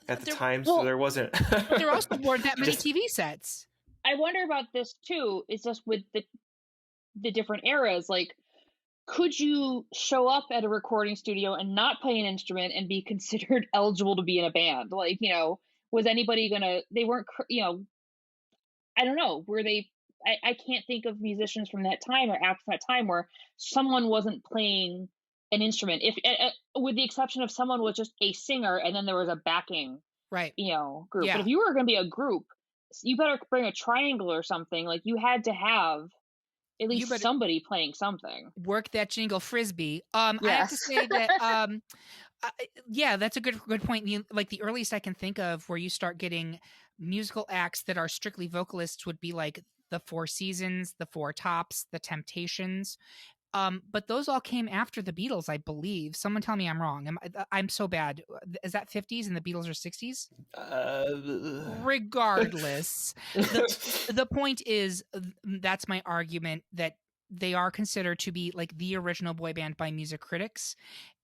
at the time, so there wasn't. There also weren't that many TV sets. I wonder about this too. Is just with the different eras, like, could you show up at a recording studio and not play an instrument and be considered eligible to be in a band? Like, was anybody they weren't, I don't know, were they, I can't think of musicians from that time or acts from that time where someone wasn't playing an instrument. If, with the exception of someone was just a singer and then there was a backing, right, group. Yeah. But if you were going to be a group, you better bring a triangle or something. Like, you had to have at least somebody playing something. Work that jingle frisbee. Yes. I have to say that, yeah, that's a good point. Like, the earliest I can think of where you start getting musical acts that are strictly vocalists would be like the Four Seasons, the Four Tops, the Temptations. But those all came after the Beatles, I believe. Someone tell me I'm wrong. I'm so bad. Is that 50s and the Beatles are 60s? Regardless, the point is, that's my argument, that they are considered to be like the original boy band by music critics,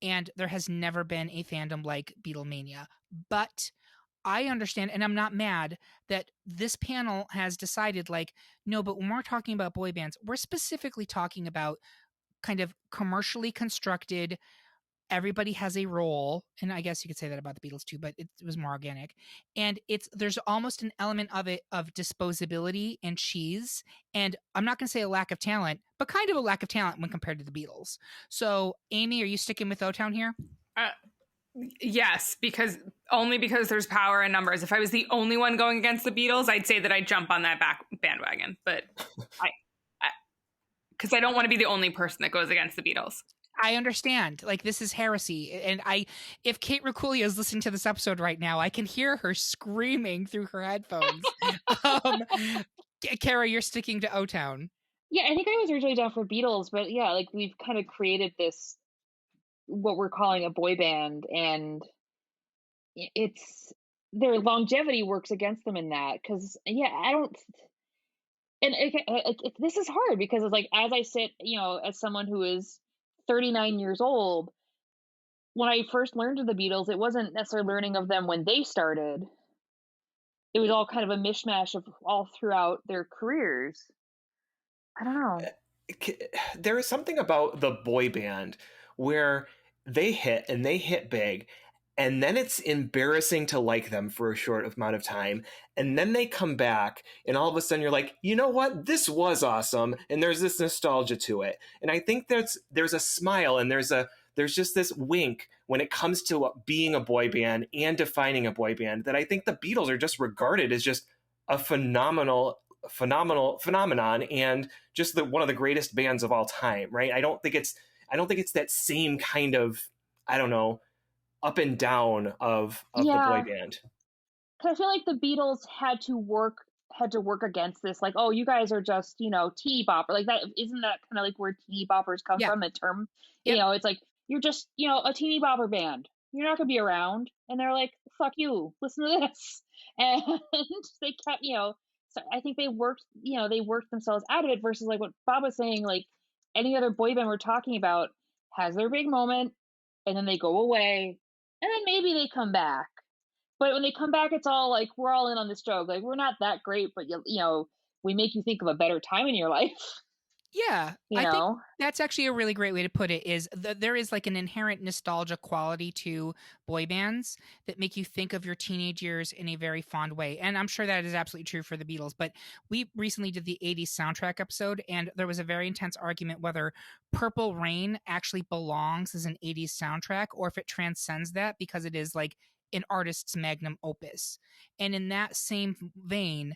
and there has never been a fandom like Beatlemania. But I understand, and I'm not mad that this panel has decided, like, no, but when we're talking about boy bands, we're specifically talking about kind of commercially constructed, everybody has a role, and I guess you could say that about the Beatles too, but it was more organic. And there's almost an element of it of disposability and cheese, and I'm not going to say a lack of talent, but kind of a lack of talent when compared to the Beatles. So, Amy, are you sticking with O-Town here? Yes, because there's power in numbers. If I was the only one going against the Beatles, I'd say that I'd jump on that bandwagon, but because I don't want to be the only person that goes against the Beatles. I understand. Like, this is heresy. And if Kate Rakulia is listening to this episode right now, I can hear her screaming through her headphones. Kara, you're sticking to O-Town. Yeah, I think I was originally down for Beatles, but yeah, like, we've kind of created this, what we're calling a boy band, and it's, their longevity works against them in that, because, yeah, I don't, and this is hard, because it's like, as I sit, as someone who is 39 years old, when I first learned of the Beatles, it wasn't necessarily learning of them when they started. It was all kind of a mishmash of all throughout their careers. I don't know. There is something about the boy band where they hit big, and then it's embarrassing to like them for a short amount of time, and then they come back, and all of a sudden you're like, you know what, this was awesome, and there's this nostalgia to it. And I think there's a smile, and there's just this wink when it comes to being a boy band and defining a boy band, that I think the Beatles are just regarded as just a phenomenal phenomenon, and just one of the greatest bands of all time, right? I don't think it's that same kind of, I don't know, up and down of the boy band. Because I feel like the Beatles had to work against this, like, oh, you guys are just, teeny bopper, like that. Isn't that kind of like where teeny boppers come from, the term? Yep. It's like, you're just, a teeny bopper band. You're not gonna be around. And they're like, fuck you, listen to this. And they kept, so I think they worked themselves out of it, versus like what Bob was saying, like any other boy band we're talking about has their big moment, and then they go away, and then maybe they come back. But when they come back, it's all like, we're all in on this joke. Like, we're not that great, but we make you think of a better time in your life. Yeah, I think that's actually a really great way to put it, is there is like an inherent nostalgia quality to boy bands that make you think of your teenage years in a very fond way. And I'm sure that is absolutely true for the Beatles. But we recently did the 80s soundtrack episode, and there was a very intense argument whether Purple Rain actually belongs as an 80s soundtrack, or if it transcends that because it is like an artist's magnum opus. And in that same vein,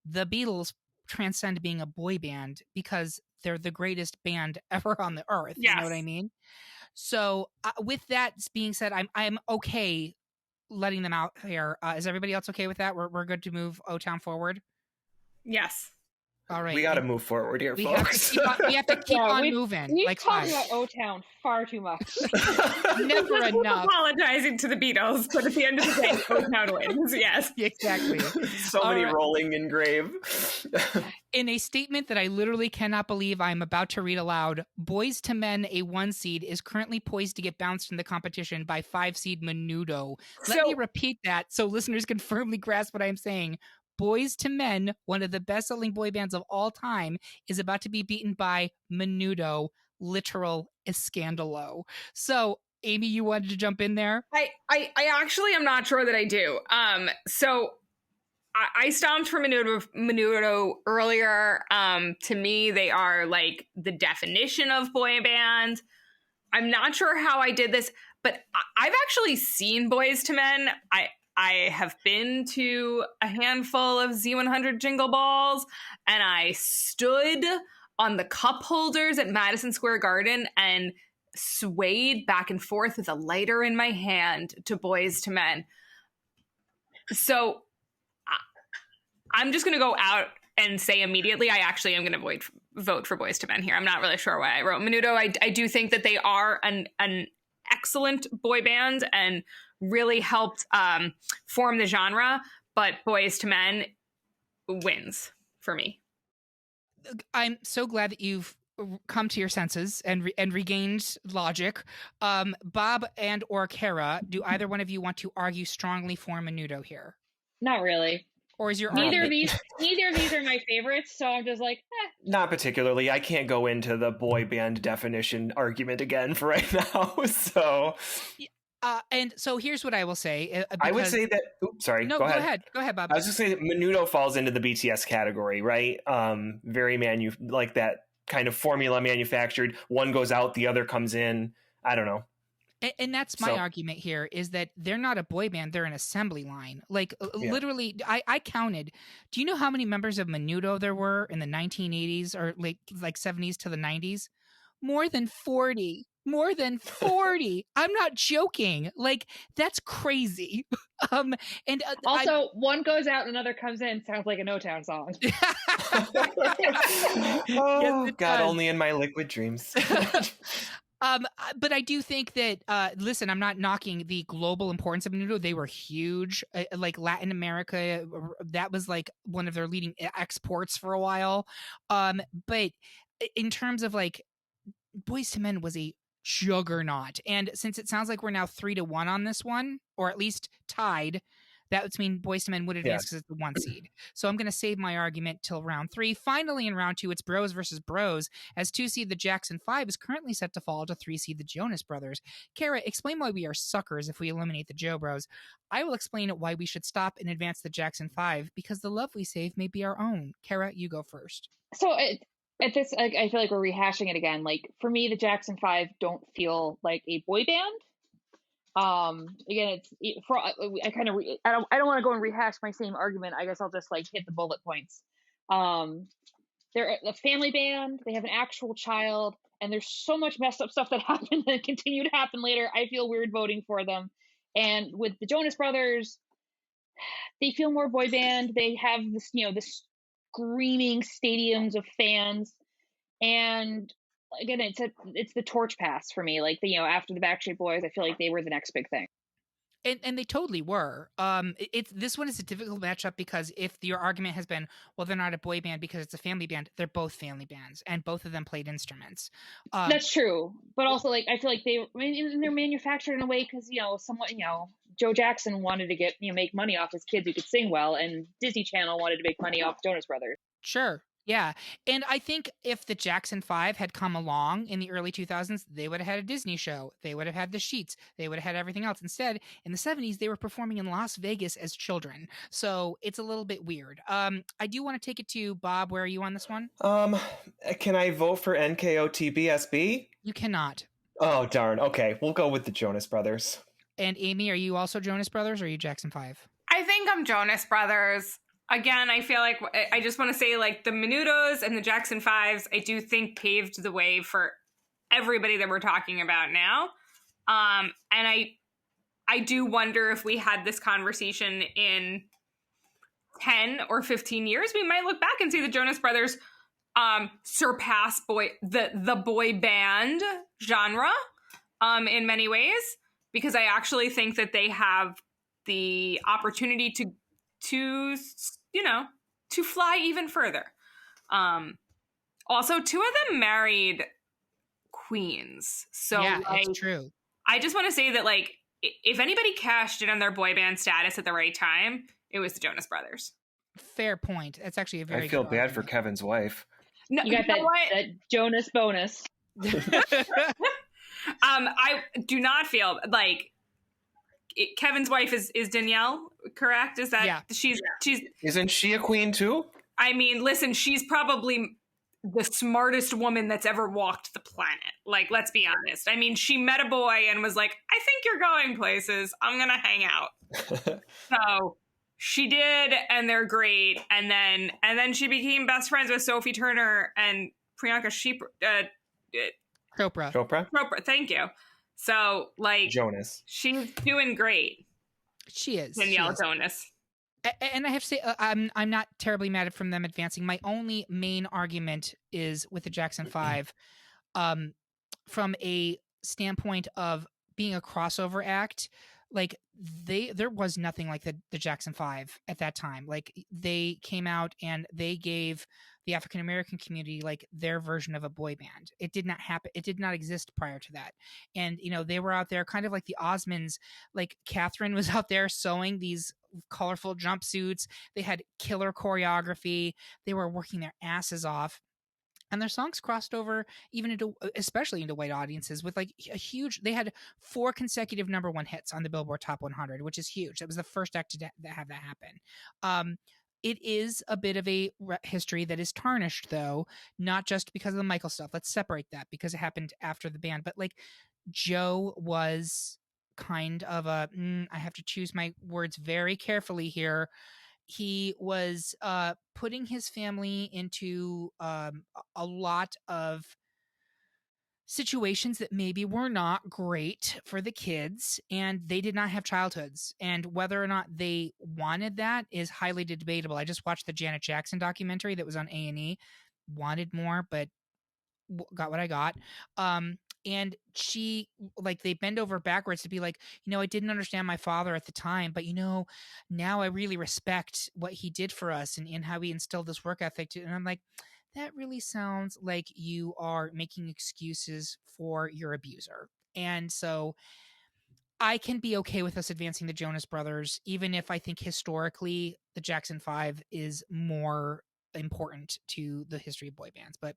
the Beatles transcend being a boy band because they're the greatest band ever on the earth. Yes. You know what I mean? So with that being said, I'm okay letting them out here. Is everybody else okay with that? We're good to move O-Town forward? Yes. All right. We got to move forward here, folks. We have to keep on moving. We've talked about O-Town far too much. Never enough. Apologizing to the Beatles, but at the end of the day, O-Town wins. Yes. Exactly. So many rolling in grave. In a statement that I literally cannot believe I'm about to read aloud, Boys to Men, a 1 seed, is currently poised to get bounced in the competition by 5 seed Menudo. Let me repeat that so listeners can firmly grasp what I'm saying. Boys to Men, one of the best-selling boy bands of all time, is about to be beaten by Menudo, literal escandalo. So, Amy, you wanted to jump in there? I actually am not sure that I do. So I stomped for Menudo earlier. To me, they are like the definition of boy band. I'm not sure how I did this, but I've actually seen Boys to Men. I have been to a handful of Z100 Jingle Balls, and I stood on the cup holders at Madison Square Garden and swayed back and forth with a lighter in my hand to Boys to Men. So I'm just going to go out and say immediately, I actually am going to vote for Boys to Men here. I'm not really sure why I wrote Menudo. I do think that they are an excellent boy band and really helped form the genre, but Boys to Men wins for me. I'm so glad that you've come to your senses and regained logic. Bob and or Kara, do either one of you want to argue strongly for Menudo here? Not really. Or is your neither of these are my favorites, so I'm just like, Not particularly. I can't go into the boy band definition argument again for right now. So and so here's what I will say. I would say that. Oops, sorry. No, go ahead. Go ahead, Bob. I was just saying that Menudo falls into the BTS category, right? Very like that kind of formula manufactured. One goes out, the other comes in. I don't know. And that's my argument here, is that they're not a boy band, they're an assembly line. Like, literally, I counted. Do you know how many members of Menudo there were in the 1980s or like 70s to the 90s? More than 40. More than 40. I'm not joking. Like, that's crazy. And also, one goes out, another comes in. Sounds like an O-Town song. Oh, yes, God, only in my liquid dreams. But I do think that, listen, I'm not knocking the global importance of Menudo. They were huge. Like Latin America, that was like one of their leading exports for a while. But in terms of like, Boys to Men was a juggernaut. And since it sounds like we're now 3-1 on this one, or at least tied, that would mean Boys to Men would advance because it's the 1 seed. So I'm going to save my argument till round 3. Finally, in round 2, it's Bros versus Bros. As 2 seed, the Jackson 5 is currently set to fall to 3 seed, the Jonas Brothers. Kara, explain why we are suckers if we eliminate the Jo Bros. I will explain why we should stop and advance the Jackson 5, because the love we save may be our own. Kara, you go first. So at this, I feel like we're rehashing it again. Like, for me, the Jackson 5 don't feel like a boy band. Again, I don't want to go and rehash my same argument. I guess I'll just like hit the bullet points. They're a family band. They have an actual child, and there's so much messed up stuff that happened and continue to happen later. I feel weird voting for them. And with the Jonas Brothers, they feel more boy band. They have this, this screaming stadiums of fans, and again, it's the torch pass for me. Like, after the Backstreet Boys, I feel like they were the next big thing. And they totally were. This one is a difficult matchup because if your argument has been, well, they're not a boy band because it's a family band, they're both family bands, and both of them played instruments. That's true, but also like I feel like they're manufactured in a way because somewhat Joe Jackson wanted to make money off his kids who could sing well, and Disney Channel wanted to make money off Jonas Brothers. Sure. Yeah. And I think if the Jackson 5 had come along in the early 2000s, they would have had a Disney show. They would have had the Sheets. They would have had everything else. Instead, in the 70s, they were performing in Las Vegas as children. So it's a little bit weird. I do want to take it to Bob. Where are you on this one? Can I vote for NKOTBSB? You cannot. Oh, darn. Okay. We'll go with the Jonas Brothers. And Amy, are you also Jonas Brothers or are you Jackson 5? I think I'm Jonas Brothers. Again, I feel like I just want to say, like, the Menudos and the Jackson 5s, I do think paved the way for everybody that we're talking about now. And I do wonder if we had this conversation in 10 or 15 years, we might look back and see the Jonas Brothers surpass the boy band genre in many ways, because I actually think that they have the opportunity to fly even further. Also, 2 of them married queens. So yeah, it's true. I just want to say that, like, if anybody cashed in on their boy band status at the right time, it was the Jonas Brothers. Fair point. That's actually a very I feel good bad argument. for Kevin's wife. No, you got that Jonas bonus. I do not feel like Kevin's wife is Danielle, correct? Is that she's Isn't she a queen too? I mean, listen, she's probably the smartest woman that's ever walked the planet. Like, let's be honest. I mean, she met a boy and was like, I think you're going places. I'm going to hang out. So she did, and they're great. And then she became best friends with Sophie Turner and Priyanka Chopra. Thank you. So, like, Jonas. she's doing great. She is. Danielle Jonas. And I have to say, I'm not terribly mad from them advancing. My only main argument is with the Jackson 5, from a standpoint of being a crossover act. Like there was nothing like the Jackson 5 at that time. Like they came out and they gave the African American community like their version of a boy band. It did not happen. It did not exist prior to that. And they were out there kind of like the Osmonds. Like Catherine was out there sewing these colorful jumpsuits. They had killer choreography. They were working their asses off. And their songs crossed over even into, especially into white audiences, with like a huge. They had 4 consecutive #1 hits on the Billboard Top 100, which is huge. That was the first act to have that happen. It is a bit of a history that is tarnished, though, not just because of the Michael stuff. Let's separate that because it happened after the band. But like Joe was kind of a. I have to choose my words very carefully here. He was putting his family into a lot of situations that maybe were not great for the kids, and they did not have childhoods. And whether or not they wanted that is highly debatable. I just watched the Janet Jackson documentary that was on A&E. Wanted more, but got what I got. And she, like, they bend over backwards to be like, I didn't understand my father at the time, but now I really respect what he did for us and how he instilled this work ethic. And I'm like, that really sounds like you are making excuses for your abuser. And so I can be okay with us advancing the Jonas Brothers, even if I think historically the Jackson 5 is more important to the history of boy bands. But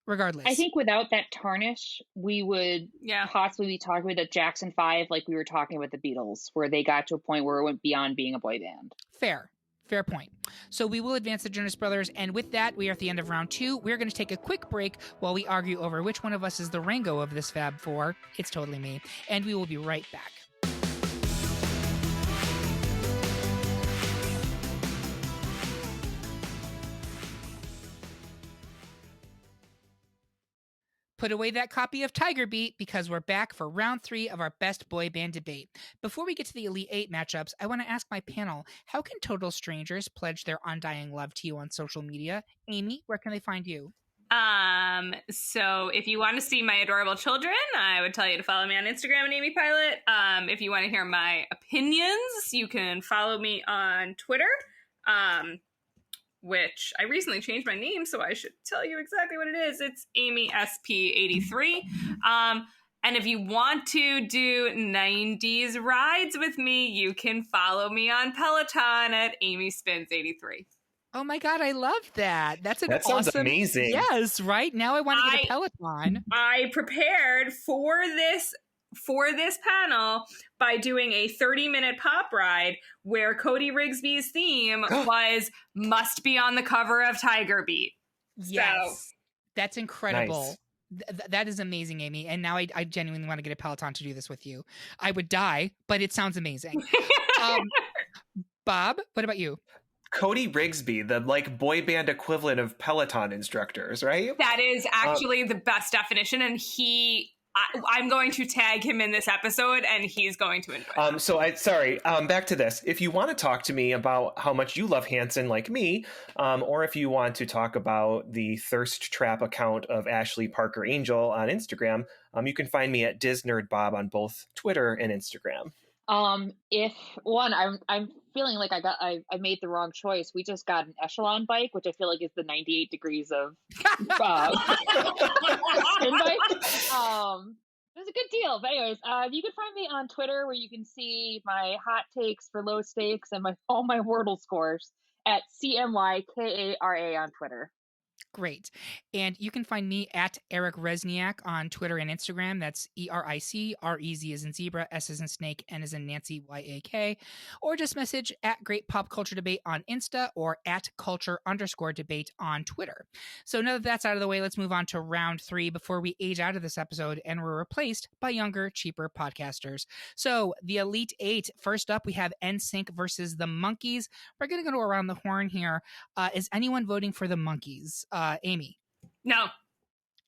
regardless, I think without that tarnish, we would possibly be talking about the Jackson 5 like we were talking about the Beatles, where they got to a point where it went beyond being a boy band. Fair point. So we will advance the Jonas Brothers, and with that, we are at the end of round 2. We're going to take a quick break while we argue over which one of us is the Rango of this Fab Four. It's totally me. And we will be right back. Put away that copy of Tiger Beat because we're back for round 3 of our best boy band debate. Before we get to the Elite 8 matchups, I want to ask my panel, how can total strangers pledge their undying love to you on social media? Amy, where can they find you? So if you want to see my adorable children, I would tell you to follow me on Instagram at Amy Pilott. If you want to hear my opinions, you can follow me on Twitter. Which I recently changed my name, so I should tell you exactly what it is. It's Amy SP83. And if you want to do 90s rides with me, you can follow me on Peloton at Amy Spins 83. Oh my God, I love that. That sounds amazing. Yes, right? Now I want to get a Peloton. I prepared for this panel by doing a 30-minute pop ride where Cody Rigsby's theme was "Must Be on the Cover of Tiger Beat." Yes. So, that's incredible. Nice. That is amazing, Amy. And now I genuinely want to get a Peloton to do this with you. I would die, but it sounds amazing. Bob, what about you? Cody Rigsby, the boy band equivalent of Peloton instructors, right? That is actually the best definition, and I'm going to tag him in this episode, and he's going to enjoy it. Back to this. If you want to talk to me about how much you love Hanson like me, or if you want to talk about the thirst trap account of Ashley Parker Angel on Instagram, you can find me at DisNerdBob on both Twitter and Instagram. If one, I'm feeling like I made the wrong choice. We just got an Echelon bike, which I feel like is the 98 degrees of spin bike. It was a good deal. But anyways, you can find me on Twitter, where you can see my hot takes for low stakes and all my Wordle scores at CMYKARA on Twitter. Great. And you can find me at Eric Rezsnyak on Twitter and Instagram. That's ERICREZ as in zebra, S as in snake, N as in Nancy, YAK. Or just message at Great Pop Culture Debate on Insta or at culture_debate on Twitter. So now that that's out of the way, let's move on to round 3 before we age out of this episode and we're replaced by younger, cheaper podcasters. So the Elite 8, first up, we have NSYNC versus the Monkees. We're going to go around the horn here. Is anyone voting for the Monkees? Amy? No.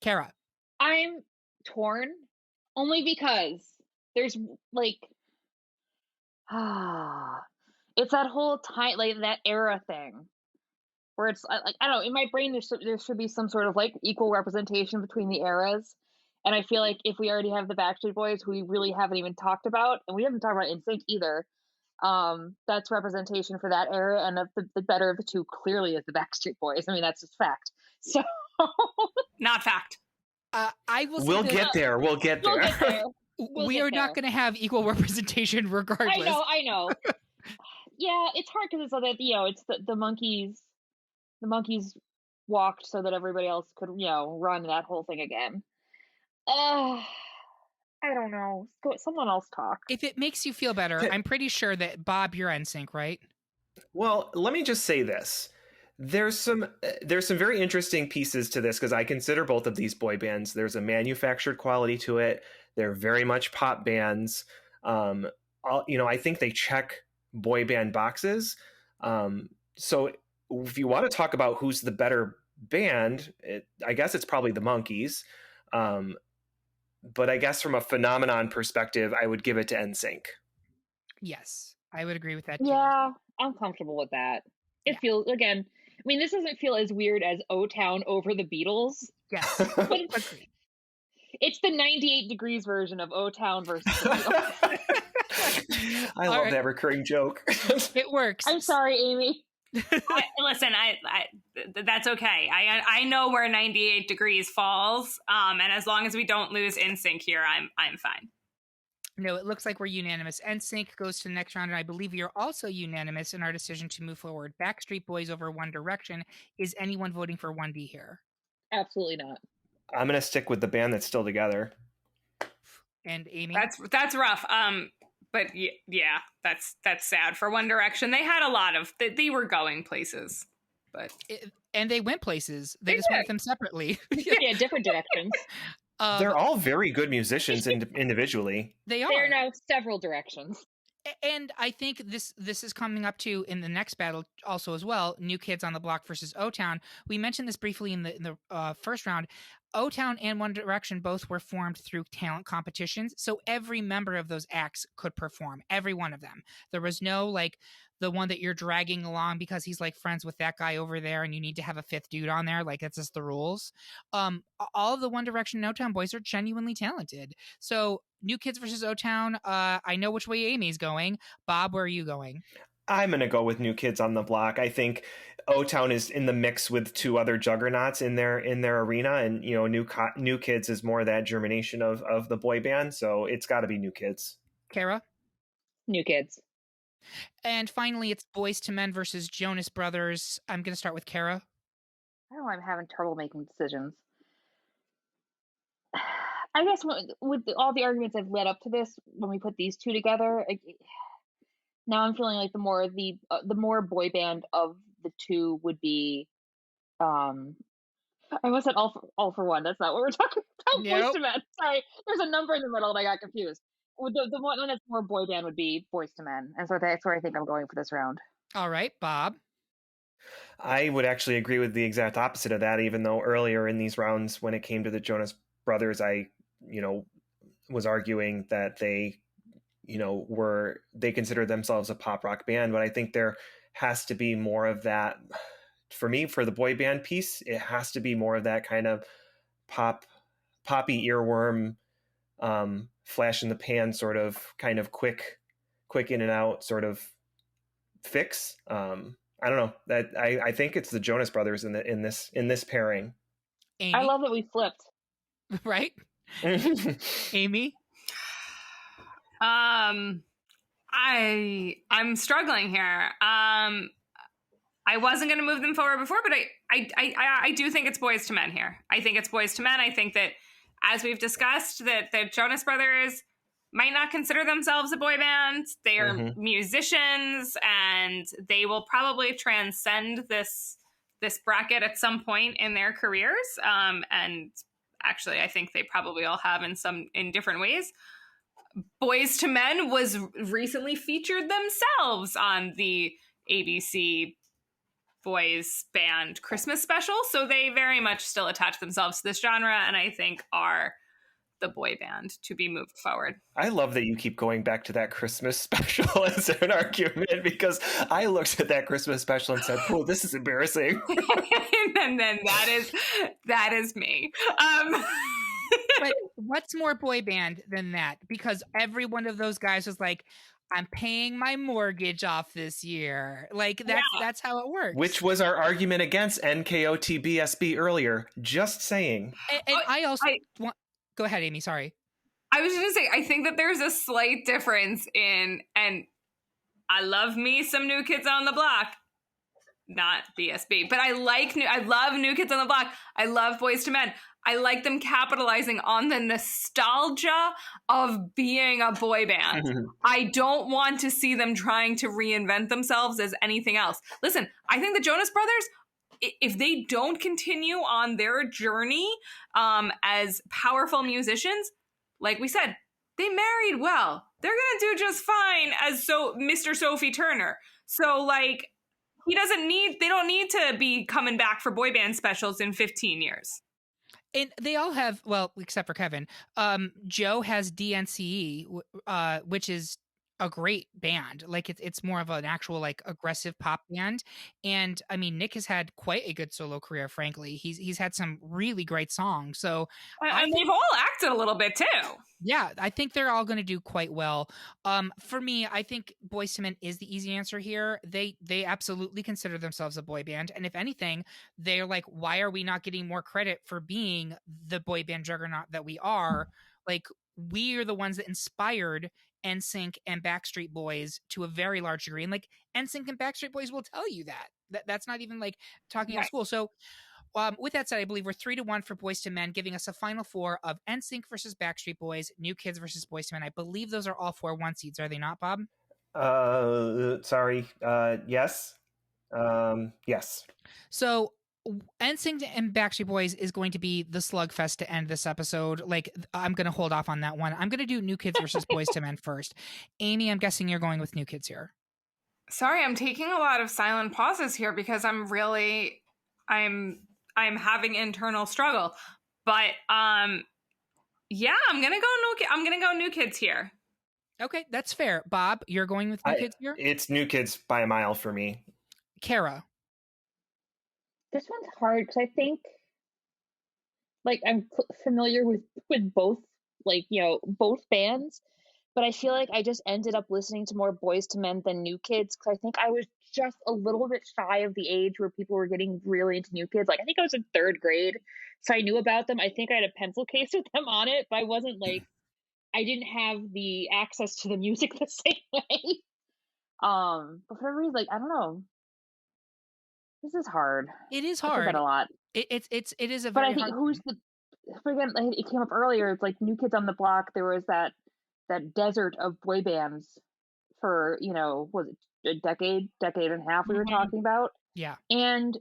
Kara? I'm torn, only because there's It's that whole time, like that era thing, where it's like I don't know. In my brain, there should be some sort of like equal representation between the eras. And I feel like if we already have the Backstreet Boys, who we really haven't even talked about, and we haven't talked about NSYNC either, that's representation for that era. And the better of the two clearly is the Backstreet Boys. I mean, that's just fact. So, not fact. I will. We'll get there. We'll get there. We'll get there. We are not going to have equal representation regardless. I know. Yeah, it's hard because it's so that it's the monkeys. The monkeys walked so that everybody else could run that whole thing again. I don't know. Someone else talk. If it makes you feel better, I'm pretty sure that Bob, you're NSYNC, right? Well, let me just say this. There's some very interesting pieces to this because I consider both of these boy bands. There's a manufactured quality to it. They're very much pop bands. I think they check boy band boxes. So if you want to talk about who's the better band, I guess it's probably the Monkees. But I guess from a phenomenon perspective, I would give it to NSYNC. Yes, I would agree with that too. Yeah, I'm comfortable with that. It feels, again, I mean, this doesn't feel as weird as O-Town over the Beatles. Yes, but it's the 98 Degrees version of O-Town versus the Beatles. I love that recurring joke. It works. I'm sorry, Amy. Listen, that's okay. I know where 98 Degrees falls, and as long as we don't lose NSYNC here, I'm fine. No, it looks like we're unanimous. NSYNC goes to the next round, and I believe you're also unanimous in our decision to move forward. Backstreet Boys over One Direction. Is anyone voting for 1D here? Absolutely not. I'm gonna stick with the band that's still together. And Amy, that's rough. But yeah, that's sad for One Direction. They had a lot of they were going places, and they went places. They just went them separately. Yeah, different directions. They're all very good musicians individually. They are. They're now several directions. And I think this is coming up to in the next battle also as well. New Kids on the Block versus O-Town. We mentioned this briefly in the first round. O-Town and One Direction both were formed through talent competitions, so every member of those acts could perform. Every one of them. There was no like the one that you're dragging along because he's like friends with that guy over there, and you need to have a fifth dude on there. Like, that's just the rules. All of the One Direction and O-Town boys are genuinely talented. So New Kids versus O-Town. I know which way Amy's going. Bob, where are you going? I'm going to go with New Kids on the Block. I think O-Town is in the mix with two other juggernauts in their arena, and New Kids is more that germination of the boy band, so it's got to be New Kids. Kara? New Kids. And finally, it's Boyz II Men versus Jonas Brothers. I'm going to start with Kara. I don't know, I'm having trouble making decisions. I guess with all the arguments I've led up to this, when we put these two together, now I'm feeling like the more boy band of the two would be, I almost said all for one. That's not what we're talking about. Nope. Boyz II Men. Sorry, there's a number in the middle and I got confused. The one that's more boy band would be Boyz II Men, and so that's where I think I'm going for this round. All right, Bob. I would actually agree with the exact opposite of that, even though earlier in these rounds, when it came to the Jonas Brothers, I was arguing that they considered themselves a pop rock band, but I think there has to be more of that for me. For the boy band piece, it has to be more of that kind of poppy earworm, flash in the pan sort of kind of quick in and out sort of fix. I don't know, that I think it's the Jonas Brothers in this pairing. Amy? I love that we flipped. Right? Amy? I'm struggling here. I wasn't going to move them forward before, but I do think it's Boyz II Men here. I think it's Boyz II Men. I think that, as we've discussed, that the Jonas Brothers might not consider themselves a boy band. They are musicians, and they will probably transcend this bracket at some point in their careers. And actually, I think they probably all have in different ways. Boyz II Men was recently featured themselves on the ABC Boys Band Christmas special, so they very much still attach themselves to this genre, and I think are the boy band to be moved forward. I love that you keep going back to that Christmas special as an argument, because I looked at that Christmas special and said, "Oh, this is embarrassing." And then that is me. But what's more boy band than that? Because every one of those guys was like, I'm paying my mortgage off this year. Like that's how it works. Which was our argument against NKOTBSB earlier. Just saying. And I also want. Go ahead, Amy. Sorry. I was just gonna say, I think that there's a slight difference in, and I love me some New Kids on the Block, not BSB, but I love New Kids on the Block. I love Boys to Men. I like them capitalizing on the nostalgia of being a boy band. I don't want to see them trying to reinvent themselves as anything else. Listen, I think the Jonas Brothers, if they don't continue on their journey as powerful musicians, like we said, they married well. They're going to do just fine as Mr. Sophie Turner. So, like, they don't need to be coming back for boy band specials in 15 years. And they all have, well, except for Kevin, Joe has DNCE, which is a great band. Like it's more of an actual like aggressive pop band. And I mean, Nick has had quite a good solo career, frankly. He's had some really great songs. So and they've all acted a little bit too. Yeah, I think they're all going to do quite well. For me, I think Boyz II Men is the easy answer here. They absolutely consider themselves a boy band, and if anything, they're like, why are we not getting more credit for being the boy band juggernaut that we are? Like, we are the ones that inspired NSYNC and Backstreet Boys to a very large degree, and like NSYNC and Backstreet Boys will tell you that's not even like talking out of school. So. With that said, I believe we're 3-1 for Boyz II Men, giving us a final four of NSYNC versus Backstreet Boys, New Kids versus Boyz II Men. I believe those are all 4-1 seeds, are they not, Bob? Sorry. Yes. Yes. So NSYNC and Backstreet Boys is going to be the slugfest to end this episode. Like, I'm going to hold off on that one. I'm going to do New Kids versus Boyz II Men first. Amy, I'm guessing you're going with New Kids here. Sorry, I'm taking a lot of silent pauses here because I'm having internal struggle, but yeah, I'm gonna go New Kids here. Okay, that's fair. Bob, you're going with New Kids here? It's New Kids by a mile for me. Kara. This one's hard because I think, like, I'm familiar with both, like, you know, both bands, but I feel like I just ended up listening to more Boyz II Men than New Kids because I think I was just a little bit shy of the age where people were getting really into New Kids. Like, I think I was in 3rd grade, so I knew about them. I think I had a pencil case with them on it, but I wasn't like, I didn't have the access to the music the same way. But for whatever reason, like, I don't know. This is hard. It is I hard. forget a lot. It is a very but I think hard who's the, again, it came up earlier. It's like New Kids on the Block. There was that desert of boy bands for, you know, was it a decade and a half we were talking about? Yeah. And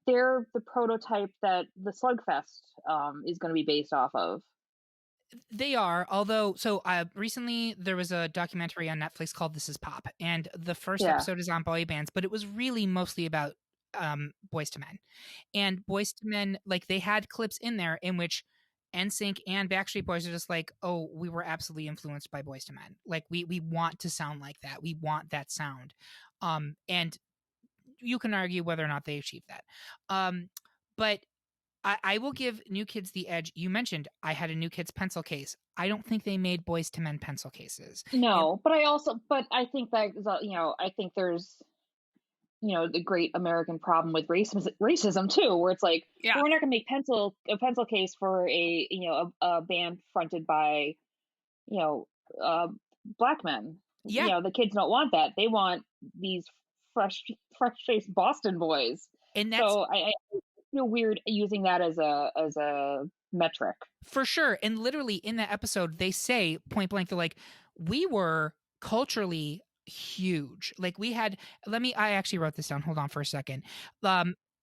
they're the prototype that the Slugfest is going to be based off of. They are, although, so recently there was a documentary on Netflix called This Is Pop, and the first episode is on boy bands, but it was really mostly about Boyz II Men. And Boyz II Men, like, they had clips in there in which NSYNC and Backstreet Boys are just like, oh, we were absolutely influenced by Boyz II Men. Like, we want to sound like that. We want that sound. And you can argue whether or not they achieved that. But I will give New Kids the edge. You mentioned I had a New Kids pencil case. I don't think they made Boyz II Men pencil cases. No, but I think that, you know, I think there's, you know, the great American problem with racism too, where it's like, well, we're not going to make a pencil case for a, you know, a band fronted by, you know, black men. Yeah. You know, the kids don't want that. They want these fresh-faced Boston boys. And that's, so I feel weird using that as a metric. For sure. And literally in that episode, they say point blank, they're like, we were culturally huge. Like, we had, I actually wrote this down. Hold on for a second.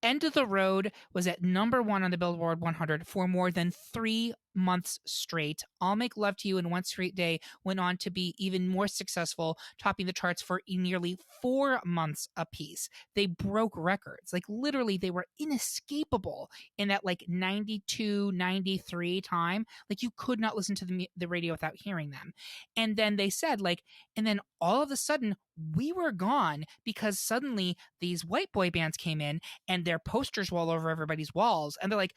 End of the Road was at #1 on the Billboard 100 for more than 3 months straight. I'll Make Love to You in One Straight Day went on to be even more successful, topping the charts for nearly 4 months apiece. They broke records. Like literally they were inescapable in that like 92, 93 time. Like you could not listen to the radio without hearing them. And then they said like, and then all of a sudden we were gone because suddenly these white boy bands came in and their posters were all over everybody's walls. And they're like,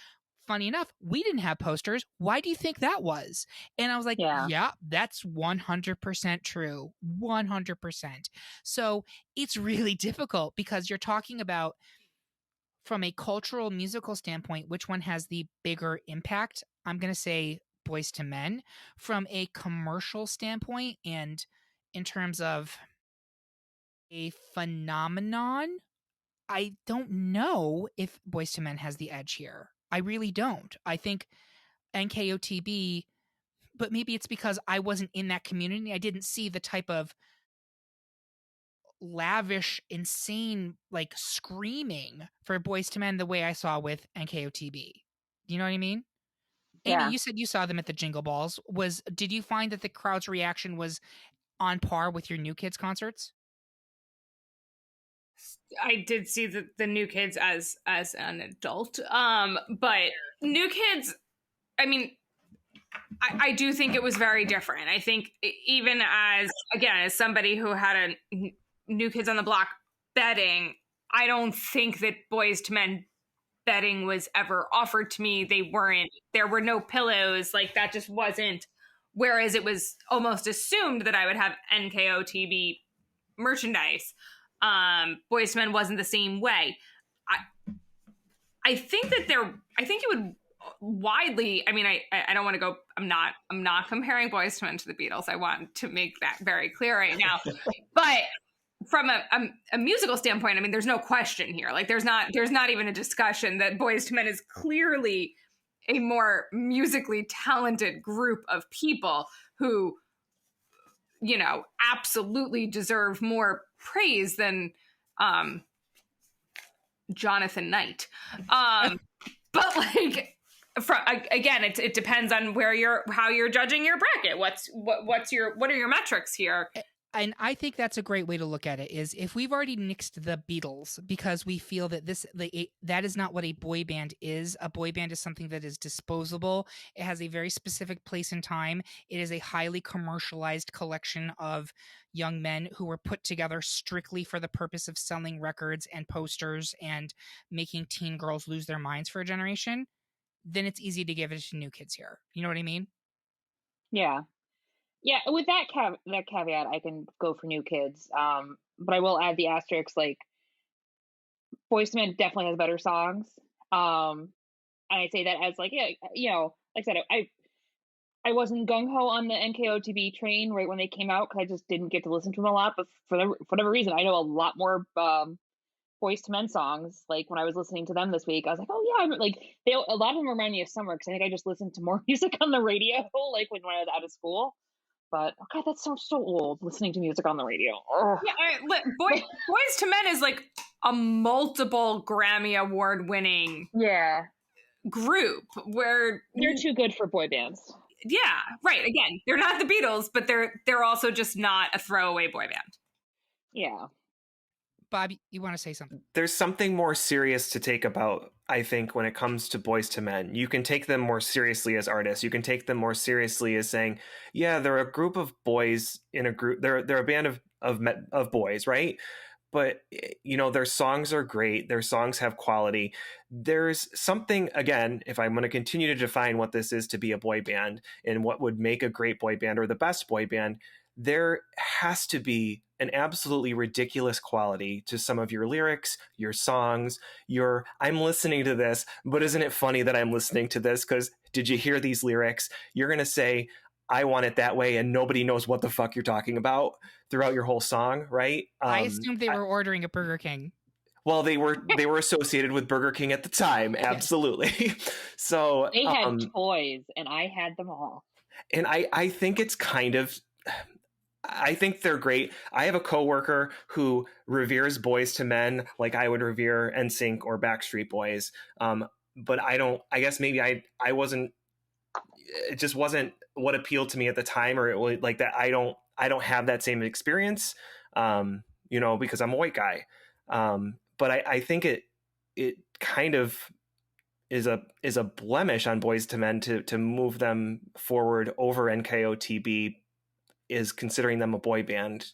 funny enough, we didn't have posters. Why do you think that was? And I was like, yeah, that's 100% true. 100%. So it's really difficult because you're talking about from a cultural musical standpoint, which one has the bigger impact? I'm going to say Boys to Men. From a commercial standpoint and in terms of a phenomenon, I don't know if Boys to Men has the edge here. I really don't. I think NKOTB, but maybe it's because I wasn't in that community. I didn't see the type of lavish, insane, like screaming for Boys to Men the way I saw with NKOTB. You know what I mean? Yeah. Amy, you said you saw them at the Jingle Balls. Did you find that the crowd's reaction was on par with your New Kids concerts? I did see the New Kids as an adult, but New Kids, I mean, I do think it was very different. I think even as somebody who had a New Kids on the Block betting, I don't think that Boys to Men betting was ever offered to me. There were no pillows, like that just wasn't, whereas it was almost assumed that I would have NKOTB merchandise. Boys to Men wasn't the same way. I think it would widely, I mean, I don't want to go, I'm not comparing Boys to Men to the Beatles. I want to make that very clear right now. But from a musical standpoint, I mean, there's no question here. Like there's not even a discussion that Boys to Men is clearly a more musically talented group of people who, you know, absolutely deserve more praise than Jonathan Knight. But like, again, it depends on how you're judging your bracket. What are your metrics here? And I think that's a great way to look at it is if we've already nixed the Beatles because we feel that that is not what a boy band is. A boy band is something that is disposable. It has a very specific place and time. It is a highly commercialized collection of young men who were put together strictly for the purpose of selling records and posters and making teen girls lose their minds for a generation. Then it's easy to give it to New Kids here. You know what I mean? Yeah. Yeah, with that caveat, I can go for New Kids. But I will add the asterisk, like, Boyz II Men definitely has better songs. And I say that as, like, yeah, you know, like I said, I wasn't gung-ho on the NKOTB train right when they came out, because I just didn't get to listen to them a lot. But for whatever reason, I know a lot more Boyz II Men songs. Like, when I was listening to them this week, I was like, oh, yeah, a lot of them remind me of summer, because I think I just listened to more music on the radio, like, when I was out of school. But oh God, that sounds so old, listening to music on the radio. Ugh. Yeah, Boyz II Men is like a multiple Grammy Award winning group where they're too good for boy bands. Yeah, right. Again, they're not the Beatles, but they're also just not a throwaway boy band. Yeah. Bob, you want to say something? There's something more serious to take about, I think, when it comes to Boys to Men. You can take them more seriously as artists. You can take them more seriously as saying, yeah, they're a group of boys in a group. They're a band of boys, right? But, you know, their songs are great. Their songs have quality. There's something, again, if I'm going to continue to define what this is to be a boy band and what would make a great boy band or the best boy band, there has to be an absolutely ridiculous quality to some of your lyrics, your songs, I'm listening to this, but isn't it funny that I'm listening to this? Because did you hear these lyrics? You're going to say, I want it that way, and nobody knows what the fuck you're talking about throughout your whole song, right? I assumed they were ordering a Burger King. Well, they were associated with Burger King at the time, absolutely. So they had toys, and I had them all. And I think it's kind of... I think they're great. I have a coworker who reveres Boys to Men like I would revere NSYNC or Backstreet Boys. But I guess maybe I wasn't, it just wasn't what appealed to me at the time, or it was like that. I don't have that same experience, because I'm a white guy. But I think it kind of is a blemish on Boyz II Men to move them forward over NKOTB, is considering them a boy band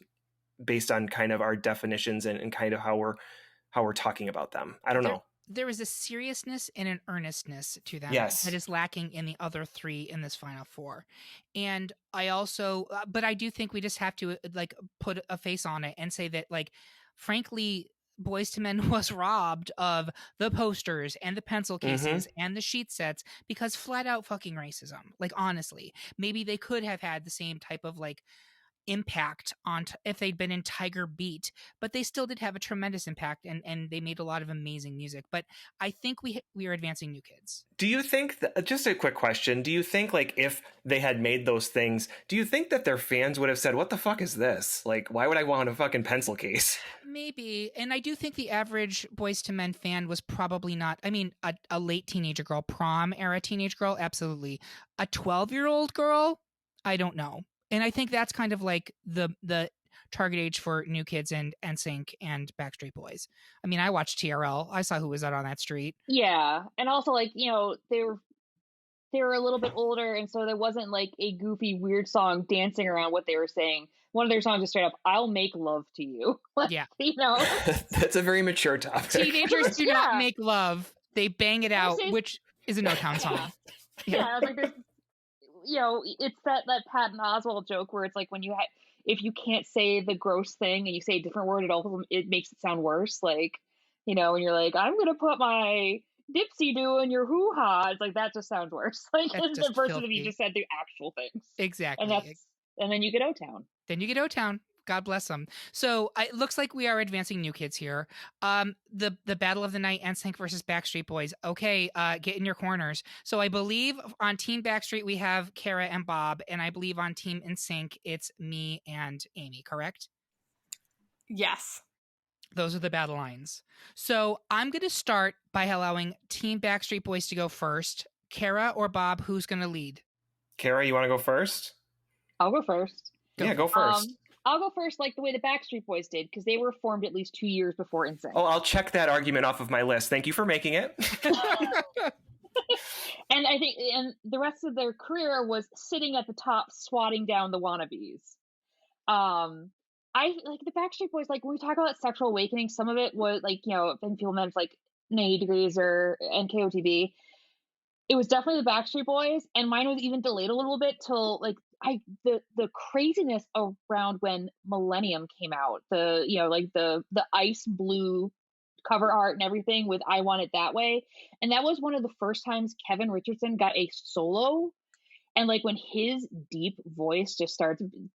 based on kind of our definitions and kind of how we're talking about them. I don't know. There is a seriousness and an earnestness to them Yes. that is lacking in the other three in this final four. And I also, but I do think we just have to like put a face on it and say that, like, frankly, Boyz II Men was robbed of the posters and the pencil cases and the sheet sets because flat out fucking racism. Like, honestly, maybe they could have had the same type of like impact on if they'd been in Tiger Beat, but they still did have a tremendous impact, and they made a lot of amazing music. But I think we are advancing new kids. Do you think just a quick question, do you think, like, if they had made those things, do you think that their fans would have said, what the fuck is this? Like, why would I want a fucking pencil case? Maybe. And I do think the average Boyz II Men fan was probably not, I mean, a late teenager girl, prom era teenage girl, absolutely. A 12-year-old girl, I don't know. And I think that's kind of like the target age for New Kids and NSYNC and Backstreet Boys. I mean, I watched TRL. I saw who was out on that street. Yeah. And also, like, they were a little bit older, and so there wasn't like a goofy, weird song dancing around what they were saying. One of their songs is straight up, "I'll make love to you." Like, yeah. That's a very mature topic. Teenagers do not make love. They bang it out, which is a No-Town song. Yeah, like there's, it's that Patton Oswalt joke where it's like when if you can't say the gross thing and you say a different word, it makes it sound worse. Like, and you're like, I'm gonna put my dipsy do in your hoo-ha. It's like, that just sounds worse. Like, the version of you just said the actual things. Exactly. And then you get O-Town. God bless them. So it looks like we are advancing New Kids here. The battle of the night, NSYNC versus Backstreet Boys. Okay, get in your corners. So I believe on Team Backstreet we have Kara and Bob, and I believe on Team NSYNC it's me and Amy, correct? Yes. Those are the battle lines. So I'm going to start by allowing Team Backstreet Boys to go first. Kara or Bob, who's going to lead? Kara, you want to go first? I'll go first. Go first. I'll go first, like the way the Backstreet Boys did, because they were formed at least 2 years before NSYNC. Oh, I'll check that argument off of my list. Thank you for making it. And I think, the rest of their career was sitting at the top, swatting down the wannabes. I like the Backstreet Boys. Like, when we talk about sexual awakening, some of it was like, in people meant like 90 Degrees or NKOTB. It was definitely the Backstreet Boys, and mine was even delayed a little bit till like the craziness around when Millennium came out. The ice blue cover art and everything with "I Want It That Way," and that was one of the first times Kevin Richardson got a solo. And like when his deep voice just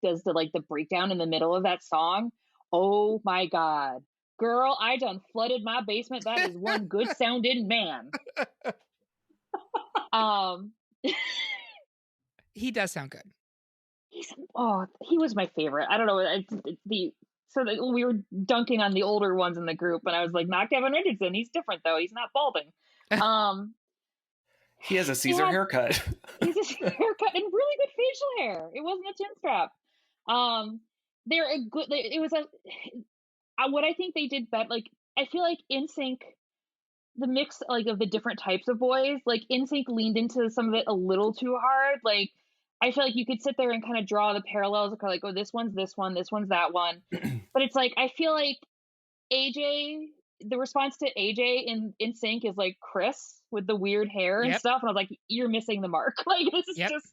does the breakdown in the middle of that song, oh my God, girl, I done flooded my basement. That is one good sounding man. He does sound good. He was my favorite. I don't know. We were dunking on the older ones in the group, and I was like, not Kevin Richardson. He's different though. He's not balding. He has a Caesar haircut. He's a Caesar haircut and really good facial hair. It wasn't a chin strap. They're a good. It was what I think they did better. Like, I feel like NSYNC, the mix like of the different types of boys, like NSYNC leaned into some of it a little too hard. Like, I feel like you could sit there and kind of draw the parallels, like, oh, this one's this one, this one's that one. But it's like, I feel like AJ, the response to AJ in NSYNC is like Chris with the weird hair and stuff. And I was like, you're missing the mark. Like, this is just,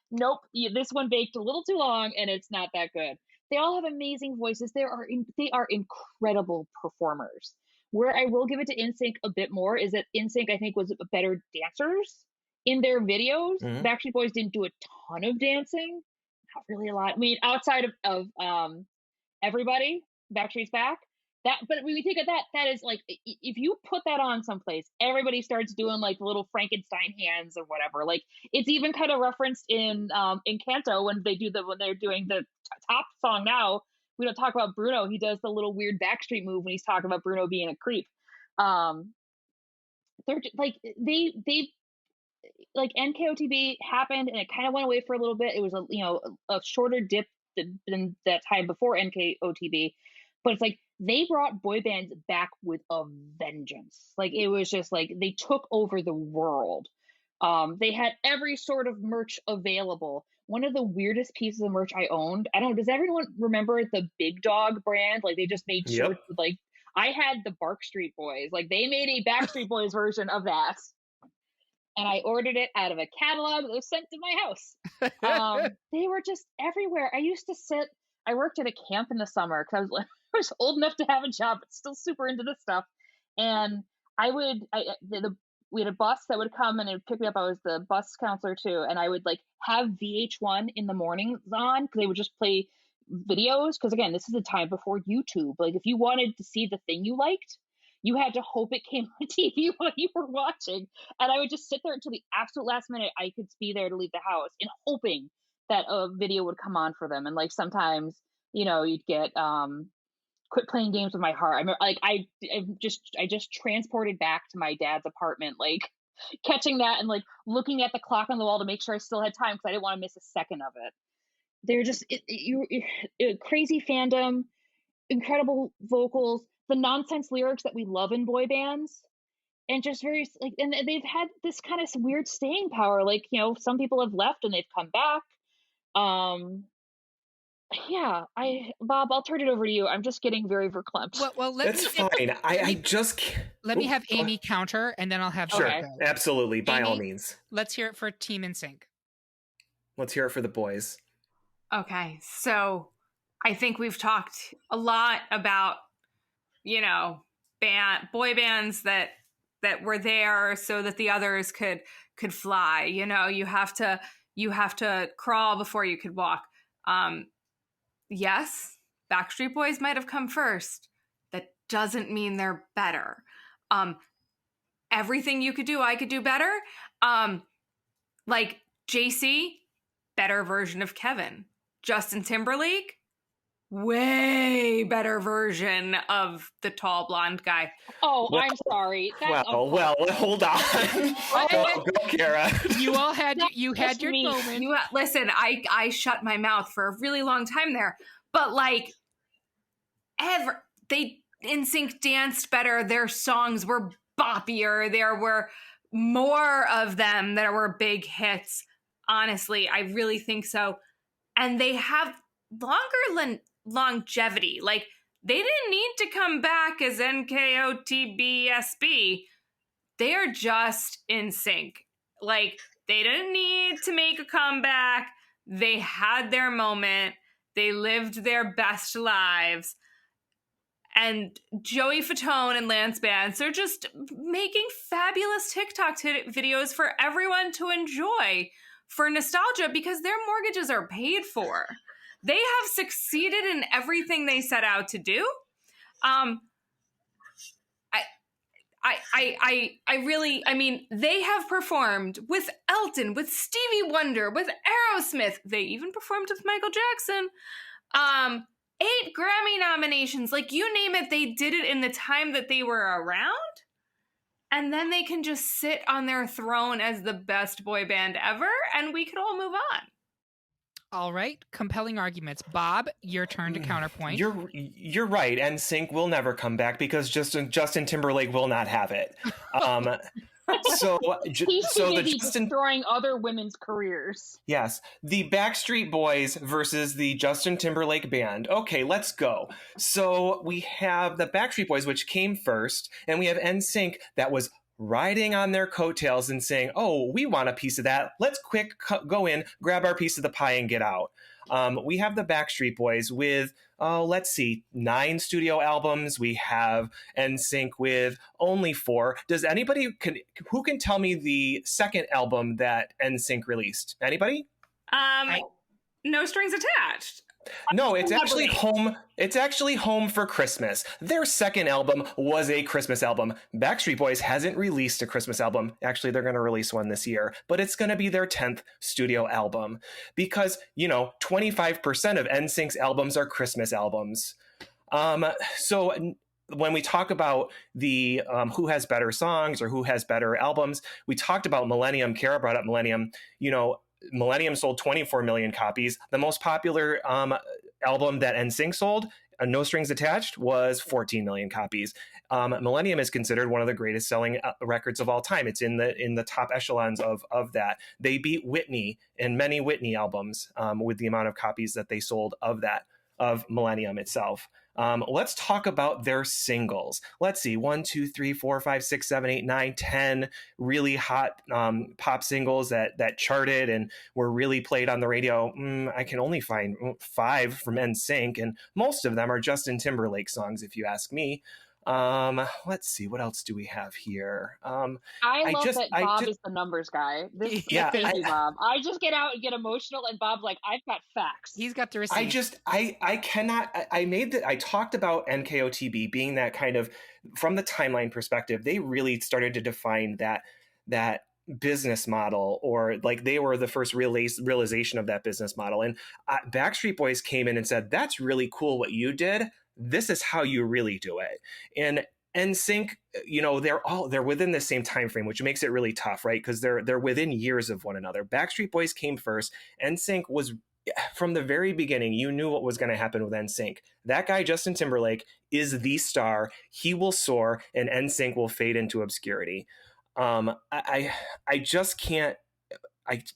nope. This one baked a little too long and it's not that good. They all have amazing voices. They are incredible performers. Where I will give it to NSYNC a bit more is that NSYNC, I think, was better dancers in their videos. Mm-hmm. Backstreet Boys didn't do a ton of dancing. Not really a lot. I mean, outside of Everybody, Backstreet's Back. But when we think of that is like, if you put that on someplace, everybody starts doing like little Frankenstein hands or whatever. Like, it's even kind of referenced in Canto when they're doing the top song now. We don't talk about Bruno. He does the little weird Backstreet move when he's talking about Bruno being a creep. They're like they like NKOTB happened and it kind of went away for a little bit. It was a shorter dip than that time before NKOTB, but it's like they brought boy bands back with a vengeance. Like it was just like they took over the world. They had every sort of merch available. One of the weirdest pieces of merch I owned, I don't know, does everyone remember the Big Dog brand? Like they just made shirts with like, I had the Bark Street Boys. Like they made a Backstreet Boys version of that. And I ordered it out of a catalog that was sent to my house. They were just everywhere. I worked at a camp in the summer because I was old enough to have a job, but still super into this stuff. And we had a bus that would come and it would pick me up. I was the bus counselor too. And I would like have VH1 in the mornings on because they would just play videos. Because again, this is a time before YouTube. Like if you wanted to see the thing you liked, you had to hope it came on TV while you were watching. And I would just sit there until the absolute last minute I could be there to leave the house in hoping that a video would come on for them. And like sometimes, you'd get Quit Playing Games with My Heart. I remember, like I just transported back to my dad's apartment, like catching that and like looking at the clock on the wall to make sure I still had time because I didn't want to miss a second of it. They're just crazy fandom, incredible vocals, the nonsense lyrics that we love in boy bands, and just very like, and they've had this kind of weird staying power. Like some people have left and they've come back. Yeah, Bob, I'll turn it over to you. I'm just getting very verklempt. Well, that's fine. I just can't. Let me have Amy counter, and then I'll have sure, Go. Absolutely, by Amy, all means. Let's hear it for Team NSYNC. Let's hear it for the boys. Okay, so I think we've talked a lot about boy bands that were there so that the others could fly. You have to crawl before you could walk. Yes, Backstreet Boys might have come first. That doesn't mean they're better. Everything you could do, I could do better. Like JC, better version of Kevin. Justin Timberlake, way better version of the tall blonde guy. Oh, well, I'm sorry. Well, hold on. Go, Kara. You had your moment. Listen, I shut my mouth for a really long time there, but like, NSYNC danced better. Their songs were boppier. There were more of them that were big hits. Honestly, I really think so. And they have longer longevity. Like they didn't need to come back as NKOTB-SB. They are just NSYNC. Like they didn't need to make a comeback. They had their moment. They lived their best lives. And Joey Fatone and Lance Vance are just making fabulous TikTok videos for everyone to enjoy for nostalgia because their mortgages are paid for. They have succeeded in everything they set out to do. They have performed with Elton, with Stevie Wonder, with Aerosmith. They even performed with Michael Jackson. 8 Grammy nominations, like you name it, they did it in the time that they were around. And then they can just sit on their throne as the best boy band ever, and we could all move on. All right, compelling arguments. Bob, your turn to counterpoint. You're right. NSYNC will never come back because Justin Timberlake will not have it. Destroying other women's careers. Yes, the Backstreet Boys versus the Justin Timberlake band. Okay, let's go. So we have the Backstreet Boys, which came first, and we have NSYNC that was riding on their coattails and saying, oh, we want a piece of that. Let's go in, grab our piece of the pie and get out. We have the Backstreet Boys with, 9 studio albums. We have NSYNC with only 4. Does anybody, who can tell me the second album that NSYNC released? Anybody? No Strings Attached. No, it's actually Home. It's actually Home for Christmas. Their second album was a Christmas album. Backstreet Boys hasn't released a Christmas album. Actually, they're going to release one this year, but it's going to be their 10th studio album because, 25% of NSYNC's albums are Christmas albums. So when we talk about the who has better songs or who has better albums, we talked about Millennium. Kara brought up Millennium. Millennium sold 24 million copies. The most popular album that NSYNC sold, No Strings Attached, was 14 million copies. Millennium is considered one of the greatest selling records of all time. It's in the top echelons of that. They beat Whitney and many Whitney albums with the amount of copies that they sold of Millennium itself. Let's talk about their singles. Let's see, 1, 2, 3, 4, 5, 6, 7, 8, 9, 10 really hot pop singles that charted and were really played on the radio. I can only find 5 from NSYNC, and most of them are Justin Timberlake songs, if you ask me. Let's see, what else do we have here? I love that Bob is the numbers guy. Thank you, Bob. I just get out and get emotional, and Bob's like, I've got facts. He's got the receipts. I talked about NKOTB being that kind of, from the timeline perspective, they really started to define that business model, or like they were the first realization of that business model. And Backstreet Boys came in and said, that's really cool what you did. This is how you really do it. And NSYNC, they're within the same time frame, which makes it really tough, right? Because they're within years of one another. Backstreet Boys came first. NSYNC was, from the very beginning, you knew what was going to happen with NSYNC. That guy, Justin Timberlake, is the star. He will soar, and NSYNC will fade into obscurity. I just can't.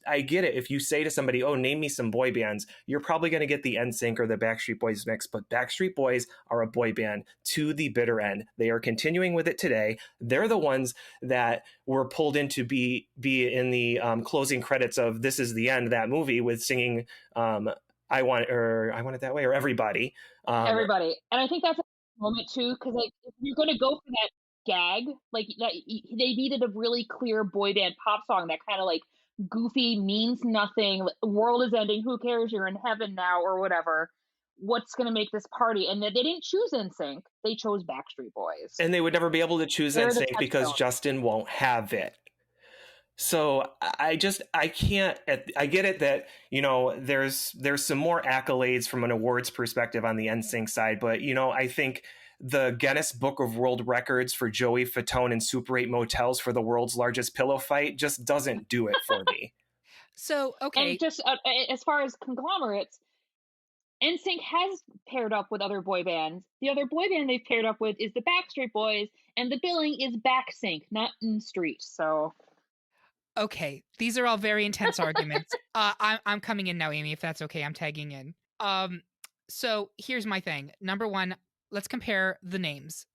I get it. If you say to somebody, oh, name me some boy bands, you're probably going to get the NSYNC or the Backstreet Boys mix, but Backstreet Boys are a boy band to the bitter end. They are continuing with it today. They're the ones that were pulled in to be in the closing credits of This Is the End, that movie, with singing I Want It That Way, or Everybody. Everybody. And I think that's a moment too, because like, if you're going to go for that gag, like that, they needed a really clear boy band pop song that kind of like goofy, means nothing, world is ending, who cares, you're in heaven now, or whatever. What's going to make this party? And they didn't choose NSYNC, they chose Backstreet Boys. And they would never be able to choose NSYNC because Justin won't have it. So I can't. I get it that there's some more accolades from an awards perspective on the NSYNC side, but I think the Guinness Book of World Records for Joey Fatone and Super 8 Motels for the world's largest pillow fight just doesn't do it for me. So, okay. And just as far as conglomerates, NSYNC has paired up with other boy bands. The other boy band they've paired up with is the Backstreet Boys, and the billing is Backsync, not in Street. So, okay, these are all very intense arguments. I'm coming in now, Amy, if that's okay. I'm tagging in. So here's my thing. Number one, let's compare the names.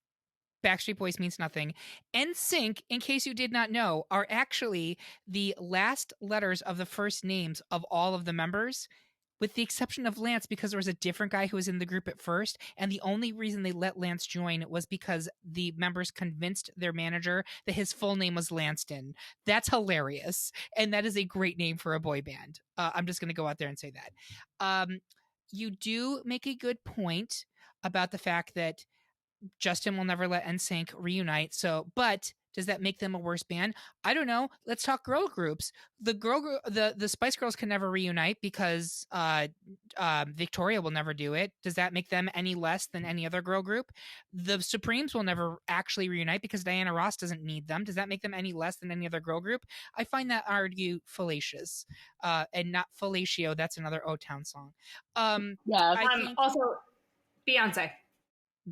Backstreet Boys means nothing. NSYNC, in case you did not know, are actually the last letters of the first names of all of the members, with the exception of Lance, because there was a different guy who was in the group at first, and the only reason they let Lance join was because the members convinced their manager that his full name was Lanston. That's hilarious, and that is a great name for a boy band. I'm just going to go out there and say that. You do make a good point about the fact that Justin will never let NSYNC reunite. So, but does that make them a worse band? I don't know. Let's talk girl groups. The Spice Girls can never reunite because Victoria will never do it. Does that make them any less than any other girl group? The Supremes will never actually reunite because Diana Ross doesn't need them. Does that make them any less than any other girl group? I find that argue fallacious, and not fellatio. That's another O-Town song. Also,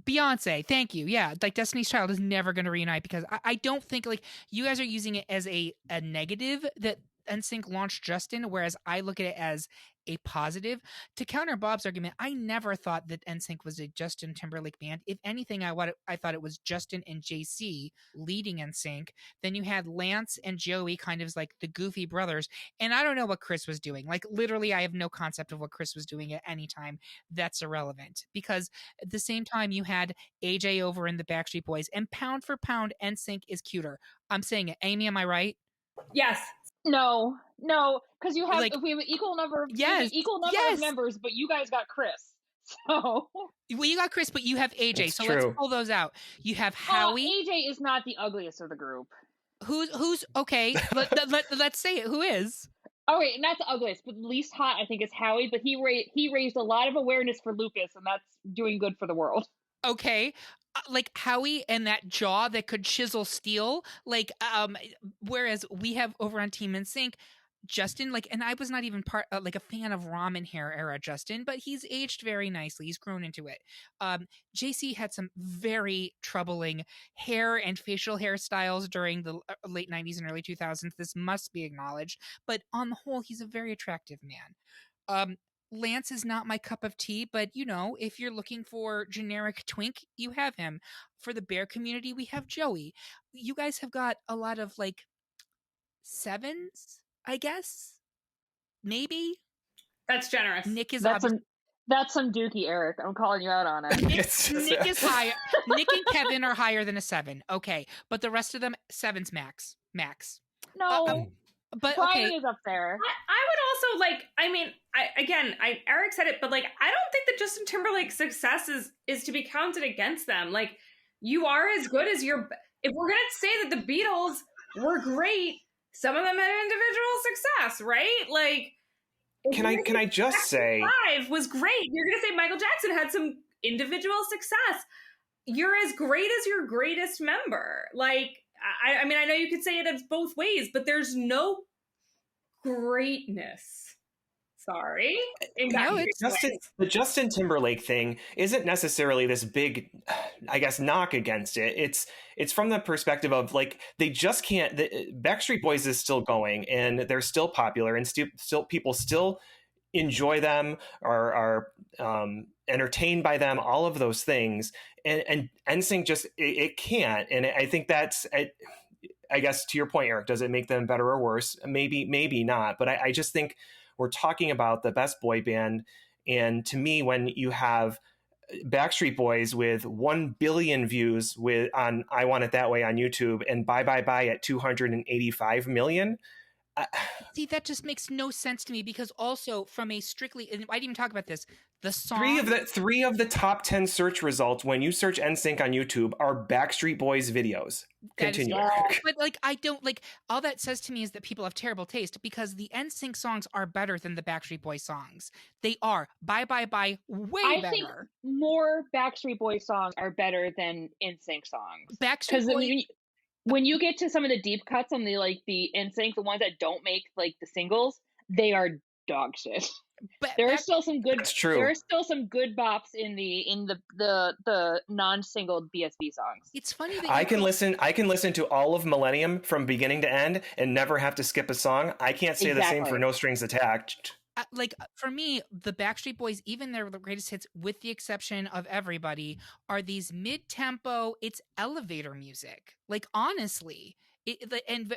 Beyonce, thank you. Yeah, like Destiny's Child is never going to reunite because I don't think, like, you guys are using it as a negative that NSYNC launched Justin, whereas I look at it as a positive. To counter Bob's argument, I never thought that NSYNC was a Justin Timberlake band. If anything, I thought it was Justin and JC leading NSYNC. Then you had Lance and Joey kind of like the goofy brothers. And I don't know what Chris was doing. Like, literally, I have no concept of what Chris was doing at any time. That's irrelevant. Because at the same time, you had AJ over in the Backstreet Boys. And pound for pound, NSYNC is cuter. I'm saying it. Amy, am I right? Yes. No, because you have, if we have an equal number of members, but you guys got Chris. So, well, you got Chris, but you have AJ. It's so true. Let's pull those out. You have Howie. AJ is not the ugliest of the group. Who's okay? Let's say it. Who is? Oh wait, not the ugliest, but the least hot, I think, is Howie. But he raised a lot of awareness for lupus, and that's doing good for the world. Okay. Like Howie and that jaw that could chisel steel. Like, whereas we have over on Team NSYNC, Justin, like, and I was not even like a fan of ramen hair era Justin, but he's aged very nicely. He's grown into it. JC had some very troubling hair and facial hairstyles during the late 90s and early 2000s. This must be acknowledged. But on the whole, he's a very attractive man. Lance is not my cup of tea, but if you're looking for generic twink, you have him. For the bear community, we have Joey. You guys have got a lot of like sevens, I guess. Maybe. That's generous. Nick is that's some dookie, Eric. I'm calling you out on it. Nick is higher. Nick and Kevin are higher than a 7. Okay, but the rest of them 7's max. No. But Brian okay, is up there. I would also Eric said it, but like, I don't think that Justin Timberlake's success is to be counted against them. Like, you are as good as your, if we're going to say that the Beatles were great, some of them had individual success, right? Like, can I just say, 5 was great. You're going to say Michael Jackson had some individual success. You're as great as your greatest member. Like, I mean, I know you could say it as both ways, but there's no greatness. Sorry. The Justin Timberlake thing isn't necessarily this big, I guess, knock against it. It's from the perspective of like, they just can't, Backstreet Boys is still going and they're still popular and still people still enjoy them, are entertained by them, all of those things. And NSYNC just, it can't. And I think that's, I guess to your point, Eric, does it make them better or worse? Maybe not. But I just think we're talking about the best boy band. And to me, when you have Backstreet Boys with 1 billion views on I Want It That Way on YouTube and Bye Bye Bye at 285 million. See, that just makes no sense to me, because also from a strictly, and I didn't even talk about this, the song. Three of the top 10 search results when you search NSYNC on YouTube are Backstreet Boys videos. Continue. But like, I don't like, all that says to me is that people have terrible taste, because the NSYNC songs are better than the Backstreet Boys songs. They are. Bye Bye Bye, way better. I think more Backstreet Boys songs are better than NSYNC songs. Backstreet Boys. When you get to some of the deep cuts on the NSYNC, the ones that don't make like the singles, they are dog shit. But there are still some good. That's true. There are still some good bops in the non-single BSB songs. It's funny that I can listen to all of Millennium from beginning to end and never have to skip a song. I can't say the same for No Strings Attached. Like, for me, the Backstreet Boys, even their greatest hits, with the exception of Everybody, are these mid-tempo, it's elevator music. Like, honestly.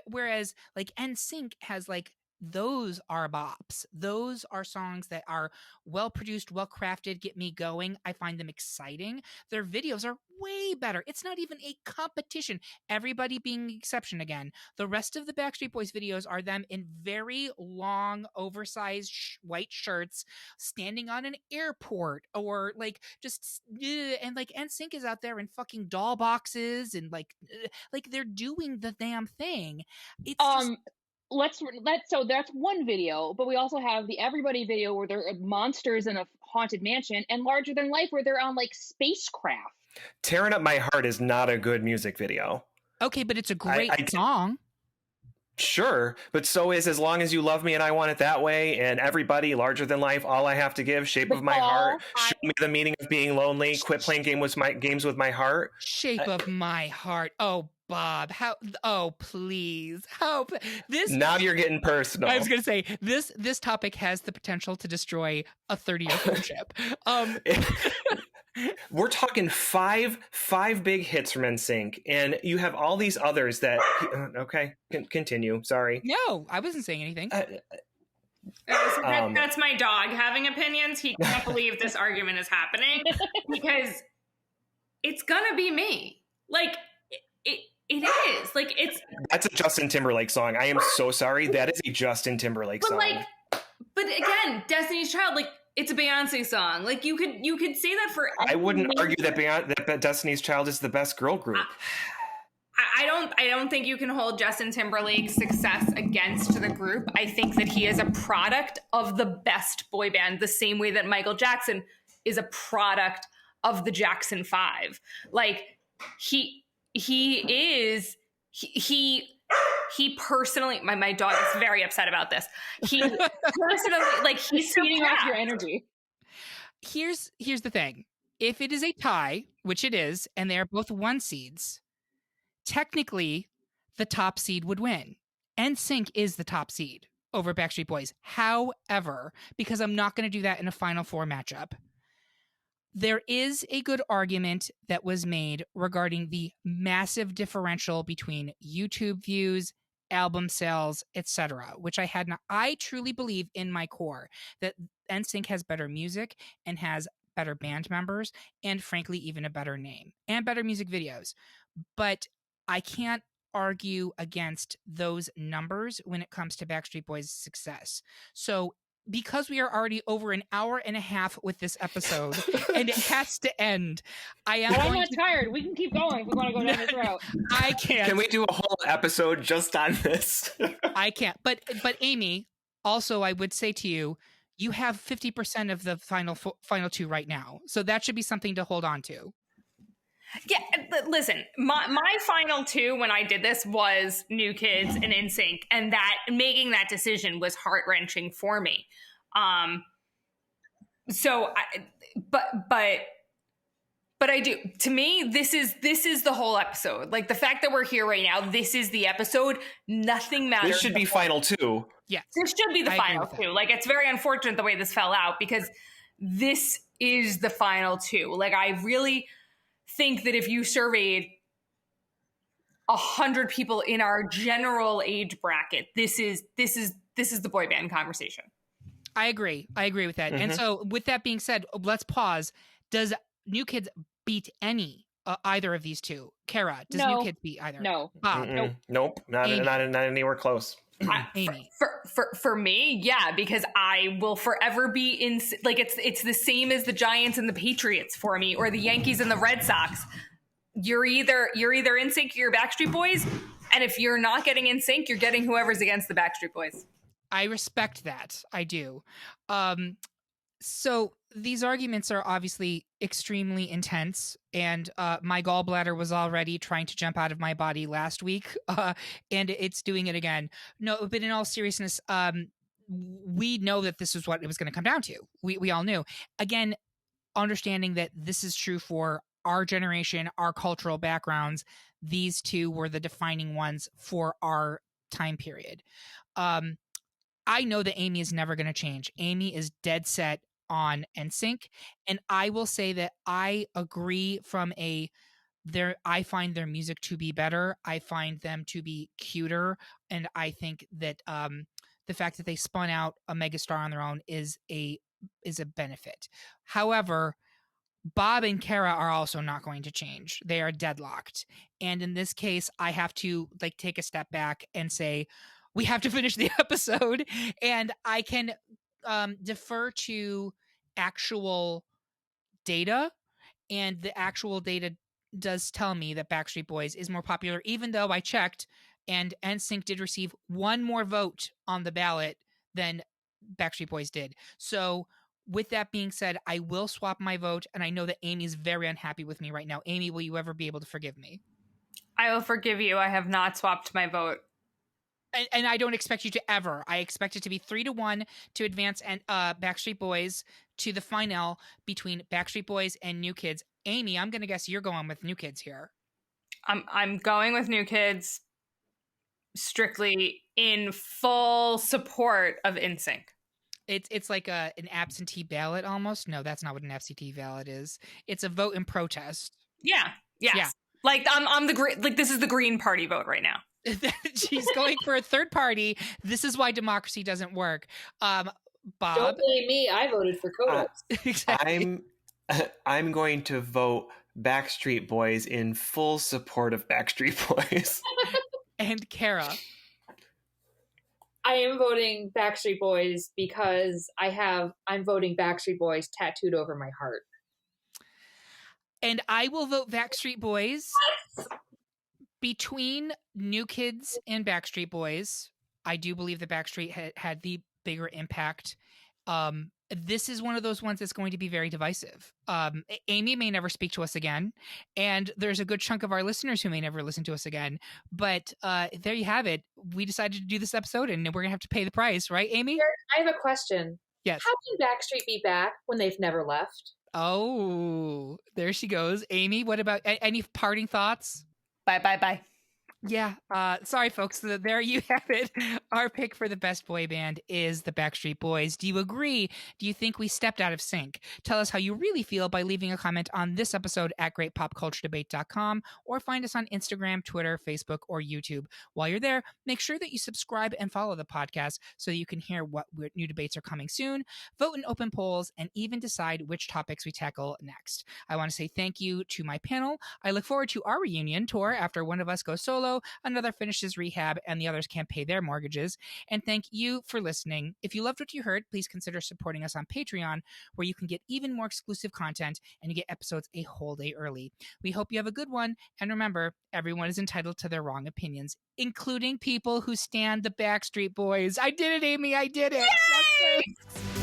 Whereas, like, NSYNC has, like, those are bops. Those are songs that are well-produced, well-crafted, get me going. I find them exciting. Their videos are way better. It's not even a competition. Everybody being the exception again. The rest of the Backstreet Boys videos are them in very long, oversized white shirts, standing on an airport, or like just and like NSYNC is out there in fucking doll boxes and like they're doing the damn thing. It's so that's one video, but we also have the Everybody video where they're monsters in a haunted mansion, and Larger Than Life where they're on like spacecraft. Tearing Up My Heart is not a good music video. Okay, but it's a great song. Sure, but so is As Long As You Love Me and I Want It That Way, and Everybody, Larger Than Life, All I Have to Give, Shape of My Heart, Show Me the Meaning of Being Lonely, Quit Playing Games with My Heart. Shape of My Heart. Oh, Bob, how? Oh, please, how? This now you're getting personal. I was going to say this topic has the potential to destroy a 30-year friendship. We're talking five big hits from NSYNC, and you have all these others that. Okay, continue. Sorry. No, I wasn't saying anything. That's my dog having opinions. He can't believe this argument is happening because it's gonna be me. Like it is. Like That's a Justin Timberlake song. I am so sorry. That is a Justin Timberlake song. But again, Destiny's Child, like, it's a Beyonce song. Like, you could say that for. I wouldn't argue that Destiny's Child is the best girl group. I don't think you can hold Justin Timberlake's success against the group. I think that he is a product of the best boy band, the same way that Michael Jackson is a product of the Jackson 5. Like he personally, my dog is very upset about this. He personally, like, he's feeding off your energy. Here's the thing. If it is a tie, which it is, and they are both 1 seeds, technically the top seed would win. NSYNC is the top seed over Backstreet Boys. However, because I'm not going to do that in a Final Four matchup, there is a good argument that was made regarding the massive differential between YouTube views, album sales, etc., which I had not. I truly believe in my core that NSYNC has better music and has better band members and, frankly, even a better name and better music videos. But I can't argue against those numbers when it comes to Backstreet Boys' success. So because we are already over an hour and a half with this episode and it has to end, I'm not tired. We can keep going if we want to go down this route. I can't. Can we do a whole episode just on this? I can't. But Amy, also, I would say to you, you have 50% of the final 2 right now. So that should be something to hold on to. Yeah, listen, my final 2 when I did this was New Kids and NSYNC, and that making that decision was heart-wrenching for me. But I do. To me, this is the whole episode. Like, the fact that we're here right now, this is the episode. Nothing matters. This should be final 2. Yeah, this should be the final 2. Like, it's very unfortunate the way this fell out, because this is the final 2. Like, I really think that if you surveyed 100 people in our general age bracket, this is the boy band conversation. I agree with that. Mm-hmm. And so, with that being said, let's pause. Does New Kids beat either of these two? Kara, does New Kids beat either? No. Bob? Nope. Not anywhere close. Amy. For me, yeah, because I will forever be in, like, it's the same as the Giants and the Patriots for me, or the Yankees and the Red Sox. You're either NSYNC or you're Backstreet Boys, and if you're not getting NSYNC, you're getting whoever's against the Backstreet Boys. I respect that. I do. So these arguments are obviously extremely intense, and my gallbladder was already trying to jump out of my body last week, and it's doing it again. No, but in all seriousness, we know that this is what it was going to come down to. We all knew. Again, understanding that this is true for our generation, our cultural backgrounds, these two were the defining ones for our time period. I know that Amy is never going to change. Amy is dead set on NSYNC, and I will say that I agree I find their music to be better. I find them to be cuter, and I think that the fact that they spun out a megastar on their own is a benefit. However, Bob and Kara are also not going to change. They are deadlocked. And in this case, I have to take a step back and say, we have to finish the episode, and I can defer to actual data, and the actual data does tell me that Backstreet Boys is more popular, even though I checked and NSYNC did receive 1 more vote on the ballot than Backstreet Boys did. So with that being said, I will swap my vote, and I know that Amy is very unhappy with me right now. Amy, will you ever be able to forgive me? I will forgive you. I have not swapped my vote. And I don't expect you to ever. I expect it to be 3-1 to advance and Backstreet Boys to the final between Backstreet Boys and New Kids. Amy, I'm going to guess you're going with New Kids here. I'm going with New Kids strictly in full support of NSYNC. It's like an absentee ballot almost. No, that's not what an absentee ballot is. It's a vote in protest. Yeah. Yes. Yeah. Like I'm the green. Like, this is the Green Party vote right now. She's going for a third party. This is why democracy doesn't work. Bob, don't blame me. I voted for Codex. Exactly. I'm going to vote Backstreet Boys in full support of Backstreet Boys. And Kara, I am voting Backstreet Boys because I'm voting Backstreet Boys tattooed over my heart. And I will vote Backstreet Boys. Between New Kids and Backstreet Boys, I do believe that Backstreet had the bigger impact this is one of those ones that's going to be very divisive. Amy may never speak to us again, and there's a good chunk of our listeners who may never listen to us again. But there you have it. We decided to do this episode, and we're going to have to pay the price, right, Amy? I have a question. Yes. How can Backstreet be back when they've never left? Oh, there she goes. Amy, what about any parting thoughts? Bye. Yeah. Sorry, folks. There you have it. Our pick for the best boy band is the Backstreet Boys. Do you agree? Do you think we stepped out of sync? Tell us how you really feel by leaving a comment on this episode at greatpopculturedebate.com or find us on Instagram, Twitter, Facebook, or YouTube. While you're there, make sure that you subscribe and follow the podcast so that you can hear what new debates are coming soon, vote in open polls, and even decide which topics we tackle next. I want to say thank you to my panel. I look forward to our reunion tour after one of us goes solo, another finishes rehab, and the others can't pay their mortgages. And thank you for listening. If you loved what you heard, please consider supporting us on Patreon, where you can get even more exclusive content and you get episodes a whole day early. We hope you have a good one. And remember, everyone is entitled to their wrong opinions, including people who stand the Backstreet Boys. I did it, Amy. I did it. Yay!